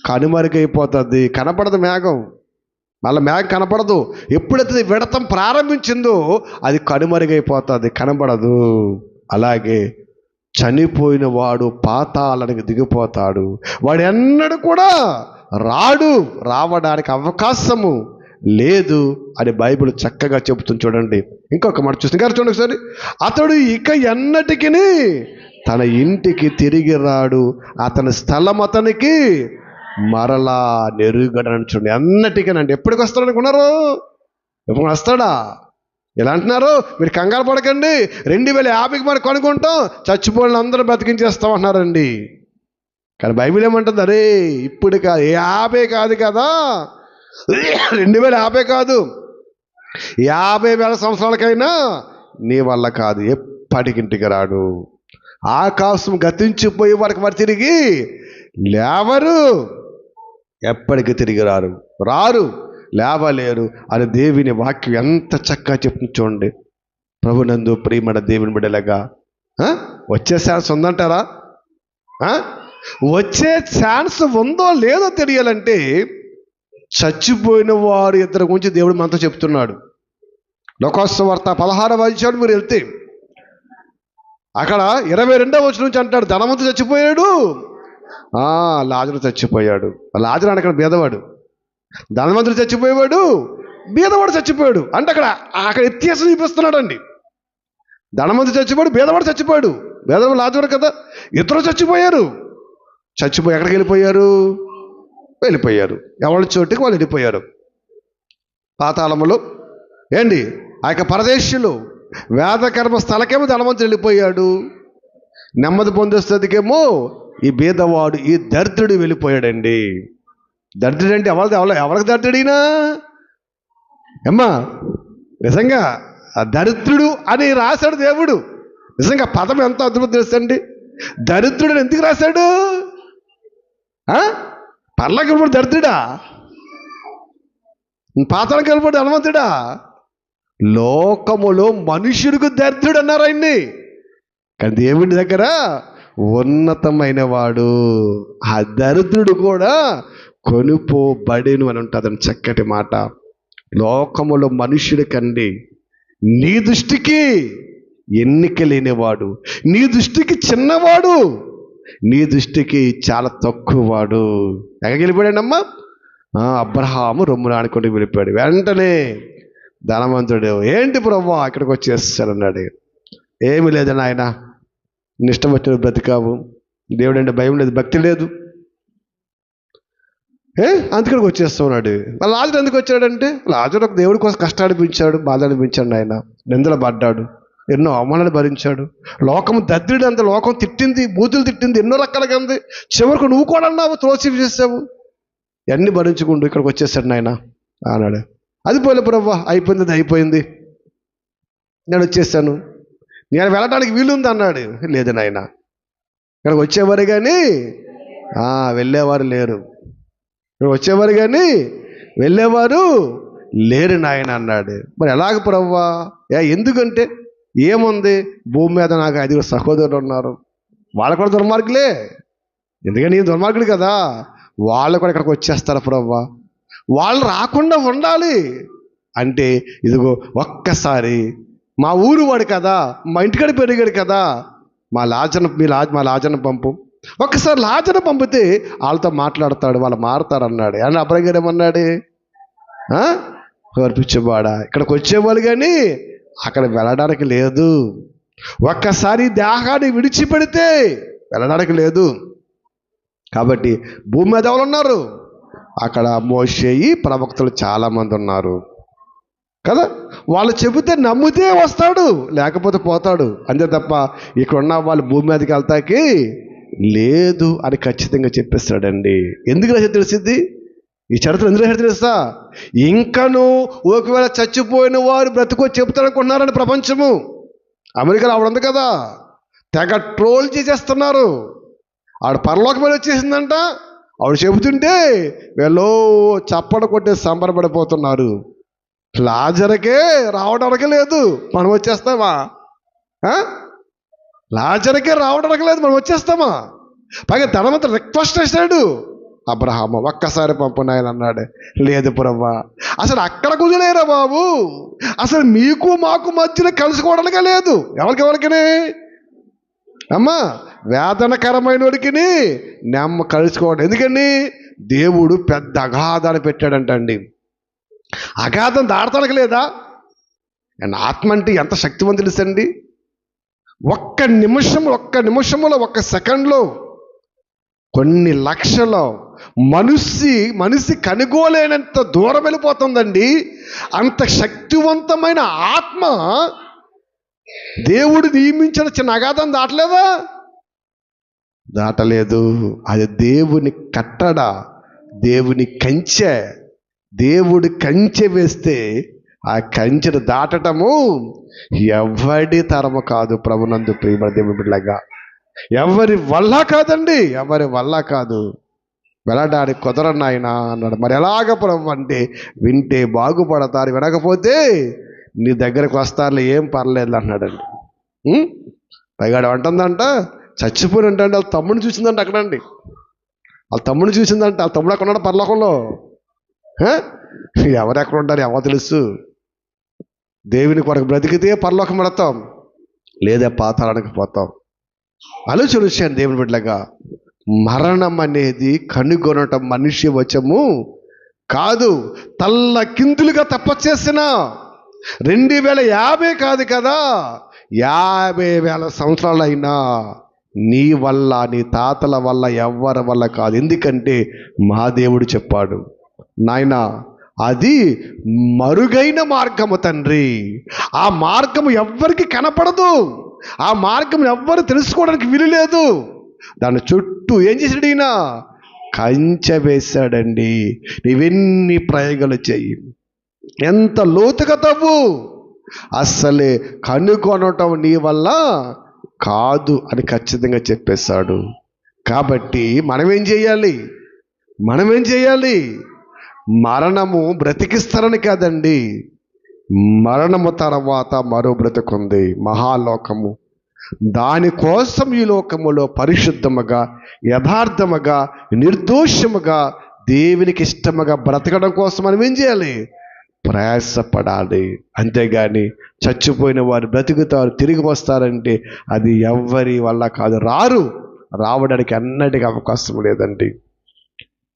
కనుమరుగైపోతుంది. కనపడదు మేఘం, మళ్ళీ మేఘం కనపడదు. ఎప్పుడైతే విడతం ప్రారంభించిందో అది కనుమరుగైపోతుంది, కనబడదు. అలాగే చనిపోయిన వాడు పాతాళానికి దిగిపోతాడు. వాడు ఎన్నడూ కూడా రాడు, రావడానికి అవకాశము లేదు అని బైబిల్ చక్కగా చెబుతుంది. చూడండి, ఇంకొక మాట చూసి గారు చూడండి ఒకసారి. అతడు ఇక ఎన్నటికి తన ఇంటికి తిరిగి రాడు, అతని స్థలం అతనికి మరలా నెరుగడని. చూడండి, ఎన్నటికనండి. ఎప్పటికి వస్తాడు అనుకున్నారు? ఎప్పుడు వస్తాడా? ఎలా అంటున్నారు? మీరు కంగారు పడకండి, 2050కి మనం కనుక్కుంటాం, చచ్చిపోయిన అందరూ బ్రతికించేస్తాం అంటున్నారండి. కానీ బైబిల్ ఏమంటుంది? అరే ఇప్పుడు కాదు, 50 కాదు కదా, 2050 కాదు, 50,000 సంవత్సరాలకైనా నీ వల్ల కాదు, ఎప్పటికింటికి రాడు. ఆకాశం గతించిపోయే వరకు వారు తిరిగి లేవరు, ఎప్పటికి తిరిగి రారు. లేవలేరు అని దేవుని వాక్యం ఎంత చక్కగా చెప్తుంది చూడండి. ప్రభునందు ప్రియమైన దేవుని బిడ్డలాగా వచ్చే ఛాన్స్ ఉందంటారా? వచ్చే ఛాన్స్ ఉందో లేదో తెలియాలంటే చచ్చిపోయిన వారు ఇద్దరి గురించి దేవుడు మనతో చెప్తున్నాడు. లోకాసువార్త 16వ అధ్యాయం మీరు వెళ్తే అక్కడ 22వ వచనం నుంచి అంటాడు, ధనవంతుడు చచ్చిపోయాడు, లాజరు చచ్చిపోయాడు. లాజరు అని అక్కడ బీదవాడు, ధనవంతుడు చచ్చిపోయేవాడు, బీదవాడు చచ్చిపోయాడు. అంటే అక్కడ వ్యత్యాసం చూపిస్తున్నాడు అండి. ధనవంతుడు చచ్చిపోయాడు, బీదవాడు చచ్చిపోయాడు. బీదవాడు లాజరు కదా, ఇద్దరు చచ్చిపోయారు. చచ్చిపోయి ఎక్కడికి వెళ్ళిపోయారు. ఎవరి చోటికి వాళ్ళు వెళ్ళిపోయారు. పాతాళములో ఏంటి ఆ యొక్క పరదేశులు వేదకర్మ స్థలకేమో ధనవంతుడు వెళ్ళిపోయాడు, నెమ్మది పొందే స్థితికేమో ఈ బీదవాడు, ఈ దరిద్రుడు వెళ్ళిపోయాడండి. దరిద్రుడు అంటే ఎవరికి దరిద్రుడినా అమ్మా? నిజంగా ఆ దరిద్రుడు అని రాశాడు దేవుడు. నిజంగా పదం ఎంత అద్భుతం తెలుసండి. దరిద్రుడు ఎందుకు రాశాడు? పర్లోకి వెళ్ళిపోడు దరిద్రుడా, పాతాళానికి వెళ్ళిపోడు ధనవంతుడా? లోకములో మనుషుడికి దరిద్రుడు అన్నారు ఆయన్ని, కానీ దేవుడి దగ్గర ఉన్నతమైన వాడు. ఆ దరిద్రుడు కూడా కొనుపోబడేను అని ఉంటుందని చక్కటి మాట. లోకములో మనుషుడి కండి నీ దృష్టికి ఎన్నిక లేనివాడు, నీ దృష్టికి చిన్నవాడు, నీ దృష్టికి చాలా తక్కువవాడు. ఎక్కడికి వెళ్ళిపోయాడమ్మా? అబ్రహాము రొమ్మున ఆనుకొని వెళ్ళిపోయాడు. వెంటనే ధనవంతుడు, ఏంటి ప్రభువా ఇక్కడికి వచ్చేస్తాడన్నాడు. ఏమి లేదని ఆయన ఇష్టం వచ్చిన బ్రతికావు, దేవుడు అంటే భయం లేదు, భక్తి లేదు, అందుకడికి వచ్చేస్తున్నాడు. లాజరు ఎందుకు వచ్చాడంటే, లాజరు ఒక దేవుడి కోసం కష్టాలు అనిపించాడు, బాధ అనిపించాడు, ఆయన నిందలు పడ్డాడు, ఎన్నో అవమానాలు భరించాడు. లోకం దద్దుడు అంత, లోకం తిట్టింది, బూతులు తిట్టింది, ఎన్నో రకాలుగా ఉంది. చివరికి నువ్వు కూడా అన్నావు, త్రోసి చేసావు, అన్నీ భరించుకుంటూ ఇక్కడికి వచ్చేసాడు నాయన అన్నాడు. అది పోలే ప్రభువా, అయిపోయింది, నేను వచ్చేసాను, నేను వెళ్ళడానికి వీలుంది అన్నాడు. లేదు నాయన, ఇక్కడికి వచ్చేవారు కానీ వెళ్ళేవారు లేరు, ఇక్కడ వచ్చేవారు కానీ వెళ్ళేవారు లేరు నాయన అన్నాడు. మరి ఎలాగ ప్రభువా? ఎందుకంటే ఏముంది, భూమి మీద నాకు 5 సహోదరులు ఉన్నారు, వాళ్ళు కూడా దుర్మార్గులే, ఎందుకని నేను దుర్మార్గుడు కదా, వాళ్ళు కూడా ఇక్కడికి వచ్చేస్తారు ప్రభువా, వాళ్ళు రాకుండా ఉండాలి అంటే ఇదిగో ఒక్కసారి మా ఊరు వాడు కదా, మా ఇంటికాడ పెరిగాడు కదా, మా లాజర్ను పంపు, ఒక్కసారి లాజర్ను పంపితే వాళ్ళతో మాట్లాడతాడు, వాళ్ళు మారుతారు అన్నాడు. అని అబ్రహం గారు ఏమన్నాడు? పిచ్చివాడా, ఇక్కడికి వచ్చేవాళ్ళు కానీ అక్కడ వెళ్ళడానికి లేదు, ఒక్కసారి దేహాన్ని విడిచిపెడితే వెళ్ళడానికి లేదు. కాబట్టి భూమి మీద ఎవరు ఉన్నారు? అక్కడ మోషే ప్రవక్తలు చాలామంది ఉన్నారు కదా, వాళ్ళు చెబితే నమ్మితే వస్తాడు, లేకపోతే పోతాడు, అంతే తప్ప ఇక్కడ ఉన్న వాళ్ళు భూమి మీదకి వెళ్తాకి లేదు అని ఖచ్చితంగా చెప్పేస్తాడండి. ఎందుకు రాసి తెలిసింది ఈ చరిత్ర? ఎందుకు రాసి తెలుసా? ఇంకను ఒకవేళ చచ్చిపోయిన వారు బ్రతుకో చెప్తారనుకుంటున్నారని ప్రపంచము, అమెరికాలో ఆవిడ ఉంది కదా, తెగ ట్రోల్ చేసేస్తున్నారు. ఆవిడ పరలోకం మీద వచ్చేసిందంట, ఆవిడ చెబుతుంటే వీళ్ళు చప్పడ కొట్టే సంబరపడిపోతున్నారు. లాజరుకే రావడానికి లేదు, మనం వచ్చేస్తామా? లాజరుకే రావడానికి లేదు, మనం వచ్చేస్తామా? పైగా ధనవంతుడు రిక్వెస్ట్ చేశాడు, అబ్రహాము ఒక్కసారి పంపు నాయన అన్నాడు. లేదు ప్రభువా, అసలు అక్కడ కుదిలేరా బాబు, అసలు మీకు మాకు మధ్యన కలుసుకోవడానికే లేదు. ఎవరికనే అమ్మా? వేదనకరమైన వాడికి నెమ్మ కలుసుకోవడం. ఎందుకని? దేవుడు పెద్ద అగాధాన్ని పెట్టాడంటండి. అగాధం దాడతానికి లేదా? ఆత్మ అంటే ఎంత శక్తివంతులు తెలుసండి. ఒక్క నిమిషంలో ఒక్క సెకండ్లో కొన్ని లక్షల మనిషి కనుగోలేనంత దూరం వెళ్ళిపోతుందండి. అంత శక్తివంతమైన ఆత్మ దేవుడు నియమించిన చిన్న అగాధం దాటలేదు. అది దేవుని కట్టడ, దేవుని కంచె. దేవుడు కంచె వేస్తే ఆ కంచెను దాటటము ఎవరి తరము కాదు. ప్రభునందు ప్రియమైన దేవుని బిడ్డలాగా ఎవరి వల్ల కాదండి, ఎవరి వల్ల కాదు. వెళ్ళడానికి కుదరను నాయనా అన్నాడు. మరి ఎలాగ ప్రభు అంటే, వింటే బాగుపడతారు, వినకపోతే నీ దగ్గరకు వస్తారులే, ఏం పర్లేదు అన్నాడండి. పైగా అంటుందంట, చచ్చిపోయి ఉంటాండి వాళ్ళ తమ్ముడిని చూసిందంట అక్కడండి. వాళ్ళ తమ్ముడిని చూసిందంట. వాళ్ళ తమ్ముడు అక్కడ ఉన్నాడు పరలోకంలో. ఎవరు ఎక్కడ ఉంటారు ఎవరు తెలుసు. దేవుని కొరకు బ్రతికితే పరలోకం పడతాం, లేదా పాతాళానికి పోతాం. ఆలోచన విషయాన్ని దేవుని బిడ్డగా, మరణం అనేది కనుగొనటం మనిషి వశము కాదు. తల్ల కిందులుగా తపస్సు 2050 కాదు కదా, 50,000 సంవత్సరాలైనా నీ వల్ల, నీ తాతల వల్ల, ఎవరి వల్ల కాదు. ఎందుకంటే మా దేవుడు చెప్పాడు, నాయనా అది మరుగైన మార్గము తండ్రి. ఆ మార్గము ఎవ్వరికి కనపడదు, ఆ మార్గం ఎవ్వరు తెలుసుకోవడానికి వీలు లేదు. దాని చుట్టూ ఏం చేశాడు ఈయన? కంచె వేశాడండి. నీవెన్ని ప్రయోగాలు చెయ్యి, ఎంత లోతుగా తవ్వు, అస్సలే కనుగొనటం నీ వల్ల కాదు అని ఖచ్చితంగా చెప్పేశాడు. కాబట్టి మనమేం చేయాలి? మరణము బ్రతికిస్తారని కాదండి, మరణము తర్వాత మరో బ్రతుకుంది, మహాలోకము. దానికోసం ఈ లోకములో పరిశుద్ధముగా, యథార్థముగా, నిర్దోషముగా, దేవునికి ఇష్టముగా బ్రతకడం కోసం మనం ఏం చేయాలి? ప్రయాసపడాలి. అంతేగాని చచ్చిపోయిన వారు బ్రతుకుతారు, తిరిగి వస్తారంటే అది ఎవ్వరి వల్ల కాదు. రావడానికి అన్నిటికీ అవకాశం లేదండి.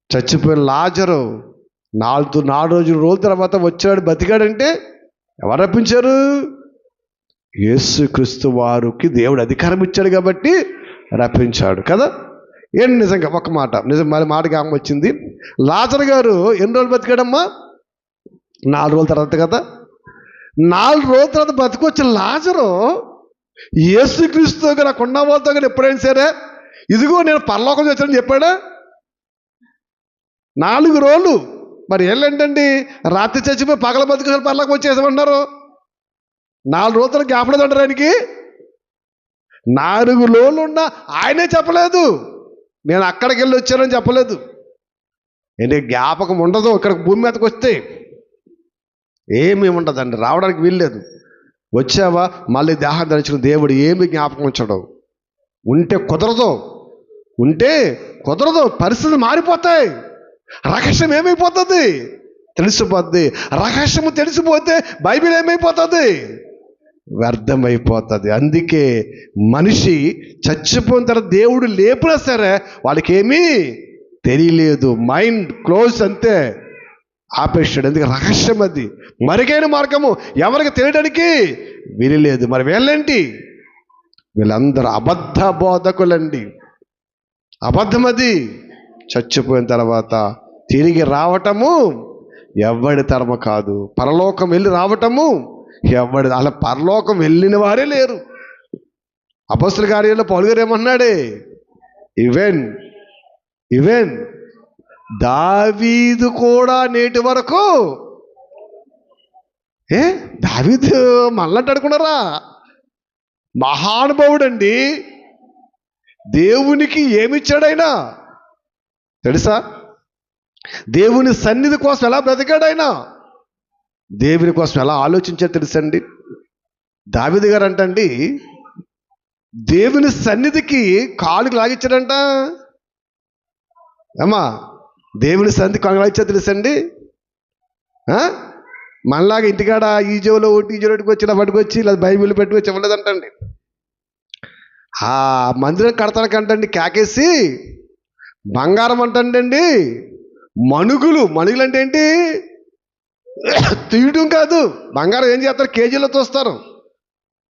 చచ్చిపోయిన లాజరు 4 రోజుల తర్వాత వచ్చాడు, బతికాడంటే ఎవరు రప్పించారు? యేసుక్రీస్తు వారికి దేవుడు అధికారం ఇచ్చాడు కాబట్టి రప్పించాడు కదా. ఏంటి నిజంగా ఒక మాట, మరి మాటకి ఆమె వచ్చింది. లాజరు గారు ఎన్ని రోజులు బతికాడమ్మా? 4 రోజుల తర్వాత కదా. 4 రోజుల తర్వాత బతికొచ్చిన లాజరు యేసుక్రీస్తుతో కానీ కొండ వాళ్ళతో కానీ ఎప్పుడైనా సరే ఇదిగో నేను పరలోకం వచ్చానని చెప్పాడా? 4 రోజులు. మరి ఏంటండి, రాత్రి చచ్చిపోయి పగల బతుకు పరలోకం వచ్చేసామన్నారు. 4 రోజులు జ్ఞాపడం అంటారు ఆయనకి. 4 రోజులు ఉన్నా ఆయనే చెప్పలేదు, నేను అక్కడికి వెళ్ళి వచ్చానని చెప్పలేదు. ఏంటి జ్ఞాపకం ఉండదు ఇక్కడ భూమి మీదకి వస్తే, ఏమీ ఉండదండి, రావడానికి వీల్లేదు. వచ్చావా మళ్ళీ దేహం ధరించిన దేవుడు ఏమి జ్ఞాపకం ఉంచడు. ఉంటే కుదరదు, పరిస్థితులు మారిపోతాయి. రహస్యం ఏమైపోతుంది? తెలిసిపోద్ది. రహస్యము తెలిసిపోతే బైబిల్ ఏమైపోతుంది? వ్యర్థమైపోతుంది. అందుకే మనిషి చచ్చిపోయిన తర్వాత దేవుడు లేపినా సరే వాళ్ళకి ఏమీ తెలియలేదు, మైండ్ క్లోజ్, అంతే, ఆపేశాడు. అందుకే రహస్యం అది, మరుగైన మార్గము ఎవరికి తెలియడానికి వీలులేదు. మరి వీళ్ళేంటి? వీళ్ళందరూ అబద్ధ బోధకులండి. అబద్ధం అది. చచ్చిపోయిన తర్వాత తిరిగి రావటము ఎవడి తరమ కాదు. పరలోకం వెళ్ళి రావటము ఎవడి, అలా పరలోకం వెళ్ళిన వారే లేరు. అపొస్తలుల కార్యాల్లో పౌలు గారు ఏమన్నాడే, ఈవెన్ దావీదు కూడా నేటి వరకు దావీదు మళ్ళంటే అనుకున్నారా? మహానుభావుడండి. దేవునికి ఏమిచ్చాడైనా తెలుసా? దేవుని సన్నిధి కోసం ఎలా బ్రతికాడైనా, దేవుని కోసం ఎలా ఆలోచించాడు తెలుసండి. దావీదు గారు అంటండి, దేవుని సన్నిధికి కాలుకి లాగిచ్చాడంట. అమ్మా, దేవుని సన్నిధి కాలుకి లాగిచ్చాడు తెలుసండి. మనలాగా ఇంటికాడ ఈ జోలో ఒకటి ఈ జోలోకి వచ్చి ఇలా పట్టుకొచ్చి ఇలా బైబిల్ పెట్టుకొచ్చి ఇవ్వలేదంటండి. ఆ మందిరం కడతానికంటండి కేకేసి బంగారం అంటండి, మణుగులు అంటే ఏంటి? తీయటం కాదు, బంగారం ఏం చేస్తారు? కేజీలో తోస్తారు.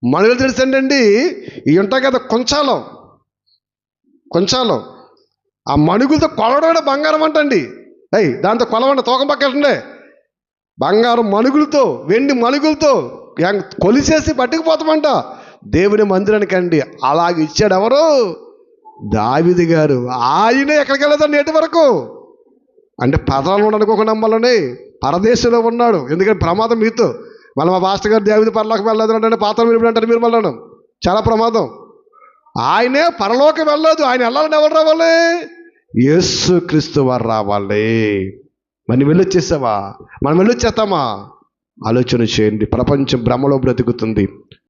మణుగులు తెలుసండి, ఇవి ఉంటాయి కదా కొంచాలో, ఆ మణుగులతో కొలవడం బంగారం అంటండి. దాంతో కొలవండి, తూకం పక్కండి. బంగారం మణుగులతో, వెండి మణుగులతో కొలిసేసి పట్టుకుపోతామంట దేవుని మందిరానికండి. అలాగే ఇచ్చాడు ఎవరు? దావీదు గారు. ఆయన ఎక్కడికి వెళ్ళేదండి నేటి వరకు? అంటే పదరాలు ఉండనుకోకుండా నమ్మాలని పరదేశంలో ఉన్నాడు. ఎందుకంటే ప్రమాదం మీతో. మళ్ళీ మా పాస్టర్ గారు దావీదు పరలోకం వెళ్ళలేదు అంటే పాత్ర మీరు అంటారు, మీరు మళ్ళీ చాలా ప్రమాదం. ఆయనే పరలోకం వెళ్ళలేదు. ఆయన వెళ్ళాలని ఎవరు రావాలి? యేసు క్రీస్తు వారు రావాలి. మనం వెళ్ళొచ్చేసావా? మనం వెళ్ళొచ్చేస్తామా? ఆలోచన చేయండి. ప్రపంచం భ్రమలో బ్రతుకుతుంది.